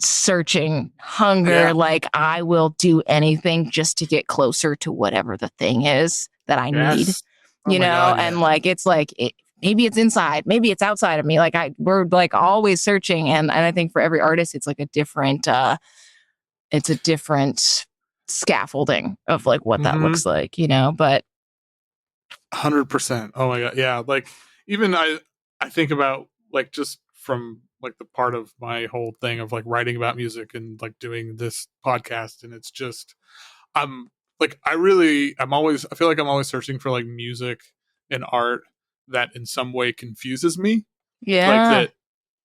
[SPEAKER 2] searching hunger. Like, I will do anything just to get closer to whatever the thing is that I need, and like it's like maybe it's inside, maybe it's outside of me. Like we're like always searching. And I think for every artist, it's like a different, it's a different scaffolding of like what that looks like, you know, but
[SPEAKER 1] 100%. Oh my God. Yeah. Like even I think about like just from like the part of my whole thing of like writing about music and like doing this podcast. And it's just, I'm like, I feel like I'm always searching for like music and art that in some way confuses me. Like
[SPEAKER 2] yeah.
[SPEAKER 1] that.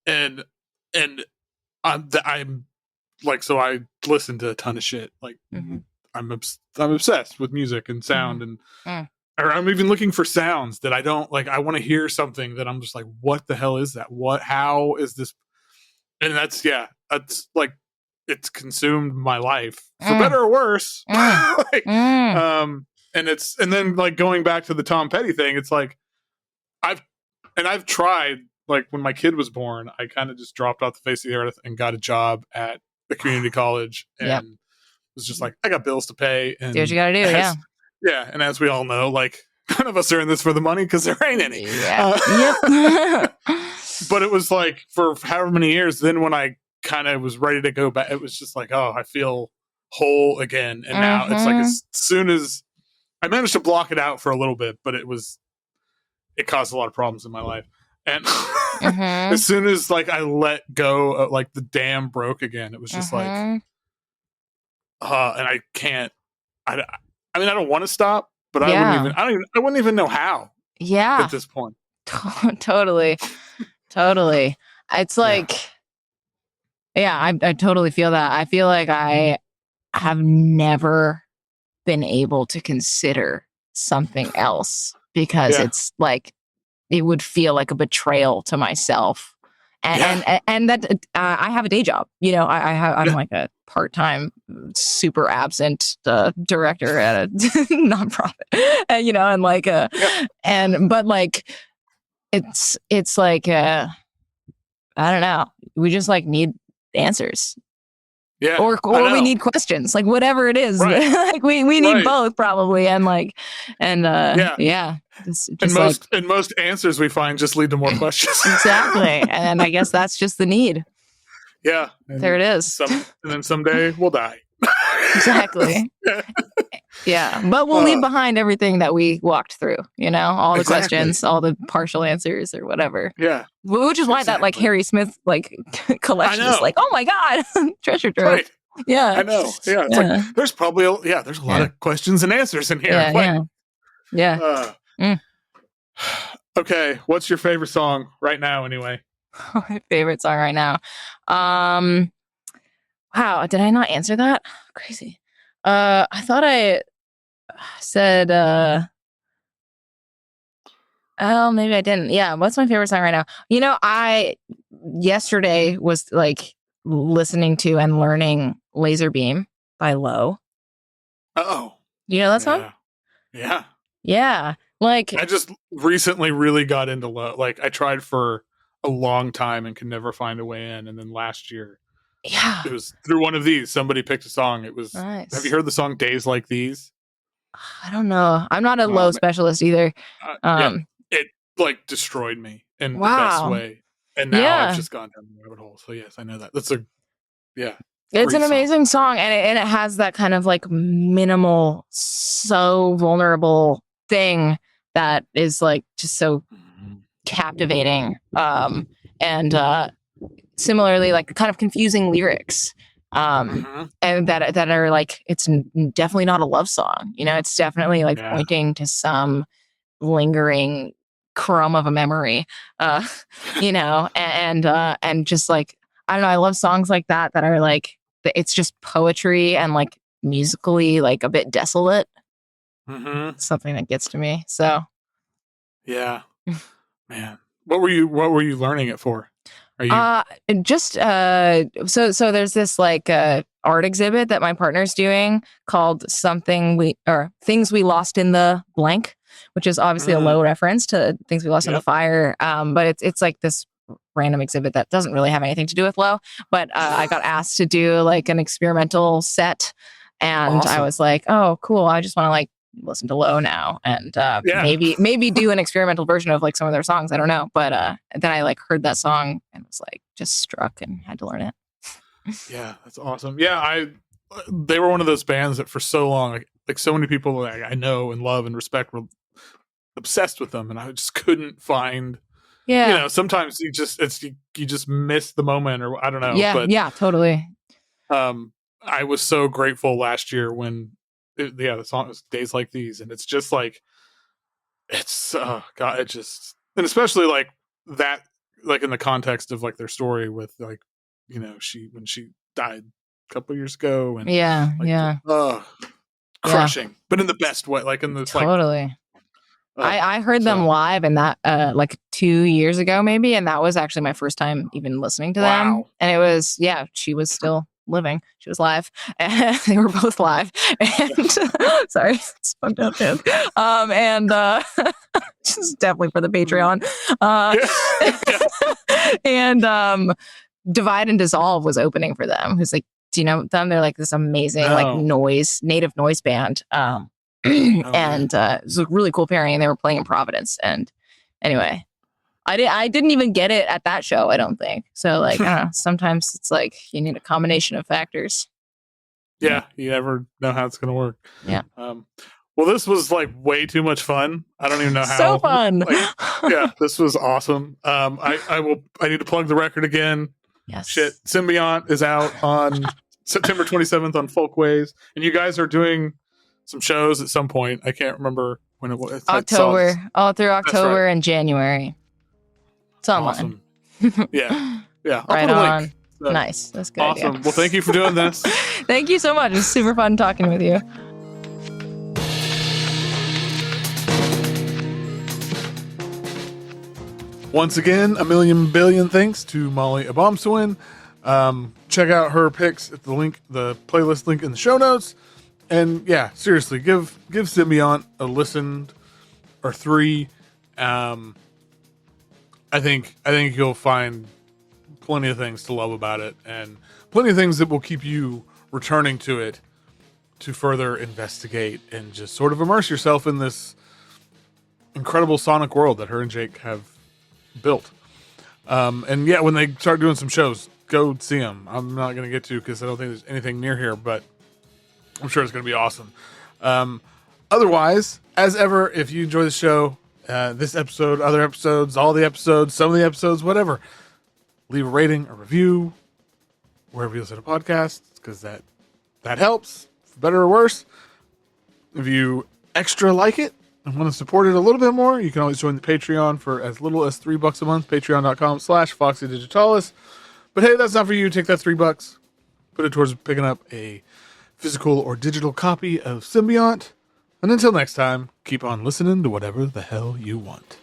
[SPEAKER 1] And I'm like, so I listen to a ton of shit. Like I'm obsessed with music and sound and, or I'm even looking for sounds that I don't like. I want to hear something that I'm just like, what the hell is that? How is this? And that's like, it's consumed my life for better or worse. Like, and then like going back to the Tom Petty thing, it's like, I've tried, like when my kid was born, I kind of just dropped off the face of the earth and got a job at the community college and was just like, I got bills to pay. And
[SPEAKER 2] do what you gotta do.
[SPEAKER 1] Yeah, and as we all know, like none of us are in this for the money because there ain't any. But it was like for however many years. Then when I kind of was ready to go back, it was just like, oh, I feel whole again. And now it's like as soon as I managed to block it out for a little bit, but it caused a lot of problems in my life. And as soon as like I let go, like the dam broke again. It was just like, and I can't. I mean, I don't want to stop, but I wouldn't even know how.
[SPEAKER 2] Yeah.
[SPEAKER 1] At this point.
[SPEAKER 2] Totally. It's like, I totally feel that. I feel like I have never been able to consider something else because it's like, it would feel like a betrayal to myself. And that I have a day job, you know, I'm like a part-time, super absent director at a nonprofit, you know, and like, but like, it's like, I don't know. We just like need answers.
[SPEAKER 1] Yeah.
[SPEAKER 2] Or we need questions, like whatever it is. Right. Like we need both probably. And like, just
[SPEAKER 1] and most answers we find just lead to more questions.
[SPEAKER 2] Exactly. And I guess that's just the need.
[SPEAKER 1] Yeah.
[SPEAKER 2] There it is.
[SPEAKER 1] And then someday we'll die.
[SPEAKER 2] Exactly. Yeah. But we'll leave behind everything that we walked through, you know, all the questions, all the partial answers or whatever.
[SPEAKER 1] Yeah.
[SPEAKER 2] Which is why that like Harry Smith like collection is like, oh my God, treasure trove. Right. Yeah.
[SPEAKER 1] I know. Yeah. It's like there's probably there's a lot of questions and answers in here. Yeah. Okay. What's your favorite song right now anyway?
[SPEAKER 2] My favorite song right now. Wow, did I not answer that? Crazy. I thought I said oh, maybe I didn't. Yeah, what's my favorite song right now? You know, I yesterday was like listening to and learning Laser Beam by Low.
[SPEAKER 1] Oh.
[SPEAKER 2] You know that song?
[SPEAKER 1] Yeah.
[SPEAKER 2] Yeah. Like
[SPEAKER 1] I just recently really got into Low. Like I tried for a long time and could never find a way in, and then last year it was through one of these. Somebody picked a song. It was nice. Have you heard the song Days Like These?
[SPEAKER 2] I don't know. I'm not a Low specialist either.
[SPEAKER 1] It like destroyed me in the best way. And now I've just gone down the rabbit hole. So yes, I know that. That's it's
[SPEAKER 2] an amazing song. And it has that kind of like minimal, so vulnerable thing that is like just so captivating. And similarly, like kind of confusing lyrics. And that are like, it's definitely not a love song. You know, it's definitely like pointing to some lingering crumb of a memory, you know, and just like, I don't know, I love songs like that are like, it's just poetry and like musically like a bit desolate. Something that gets to me. So
[SPEAKER 1] yeah, man, what were you learning it for? Are you
[SPEAKER 2] just so there's this like art exhibit that my partner's doing called Things We Lost in the Blank, which is obviously a Low reference to Things We Lost in the Fire. But it's like this random exhibit that doesn't really have anything to do with Low. But I got asked to do like an experimental set, and I was like, oh, cool. I just want to like listen to Low now, and
[SPEAKER 1] Yeah.
[SPEAKER 2] maybe do an experimental version of like some of their songs. I don't know, but then I like heard that song and was like just struck and had to learn it.
[SPEAKER 1] Yeah, that's awesome. Yeah, they were one of those bands that for so long, like so many people that I know and love and respect were obsessed with them, and I just couldn't find.
[SPEAKER 2] Yeah,
[SPEAKER 1] You know, sometimes you just miss the moment, or I don't know.
[SPEAKER 2] yeah,
[SPEAKER 1] but
[SPEAKER 2] yeah, totally.
[SPEAKER 1] I was so grateful last year when, the song was Days Like These, and it's just like it's God, it just, and especially like that, like in the context of like their story with like, you know, when she died a couple years ago, and
[SPEAKER 2] Yeah,
[SPEAKER 1] like,
[SPEAKER 2] yeah,
[SPEAKER 1] crushing, but in the best way, like in this
[SPEAKER 2] totally.
[SPEAKER 1] like
[SPEAKER 2] I heard them live, and that like 2 years ago maybe, and that was actually my first time even listening to them. And it was she was still living, she was live, and they were both live. And sorry, it's fucked up, dude. And this is definitely for the Patreon. And Divide and Dissolve was opening for them. Who's like, do you know them? They're like this amazing like native noise band. And it was a really cool pairing, and they were playing in Providence. And anyway, I didn't even get it at that show, I don't think. So like, I don't know, sometimes it's like you need a combination of factors.
[SPEAKER 1] Yeah, you never know how it's gonna work.
[SPEAKER 2] Yeah.
[SPEAKER 1] Well, this was like way too much fun. I don't even know how.
[SPEAKER 2] So fun.
[SPEAKER 1] Like, yeah, this was awesome. I need to plug the record again.
[SPEAKER 2] Yes.
[SPEAKER 1] Shit, Symbiont is out on September 27th on Folkways, and you guys are doing some shows at some point. I can't remember when it was.
[SPEAKER 2] October, all through October and January. It's online.
[SPEAKER 1] Awesome. Yeah.
[SPEAKER 2] Right on. So, nice. That's good.
[SPEAKER 1] Awesome.
[SPEAKER 2] Idea.
[SPEAKER 1] Well, thank you for doing this.
[SPEAKER 2] Thank you so much. It was super fun talking with you.
[SPEAKER 1] Once again, a million billion thanks to Mali Obomsawin. Check out her picks at the playlist link in the show notes. And yeah, seriously, give Symbiont a listen or 3. I think you'll find plenty of things to love about it, and plenty of things that will keep you returning to it to further investigate and just sort of immerse yourself in this incredible sonic world that her and Jake have built. And yeah, when they start doing some shows, go see them. I'm not going to get to because I don't think there's anything near here, but I'm sure it's going to be awesome. Otherwise, as ever, if you enjoy the show, this episode, other episodes, all the episodes, some of the episodes, whatever, leave a rating, a review, wherever you listen to podcasts, because that helps, for better or worse. If you extra like it and want to support it a little bit more, you can always join the Patreon for as little as $3 a month, patreon.com/Foxy Digitalis. But hey, that's not for you. Take that $3, put it towards picking up a physical or digital copy of Symbiont. And until next time, keep on listening to whatever the hell you want.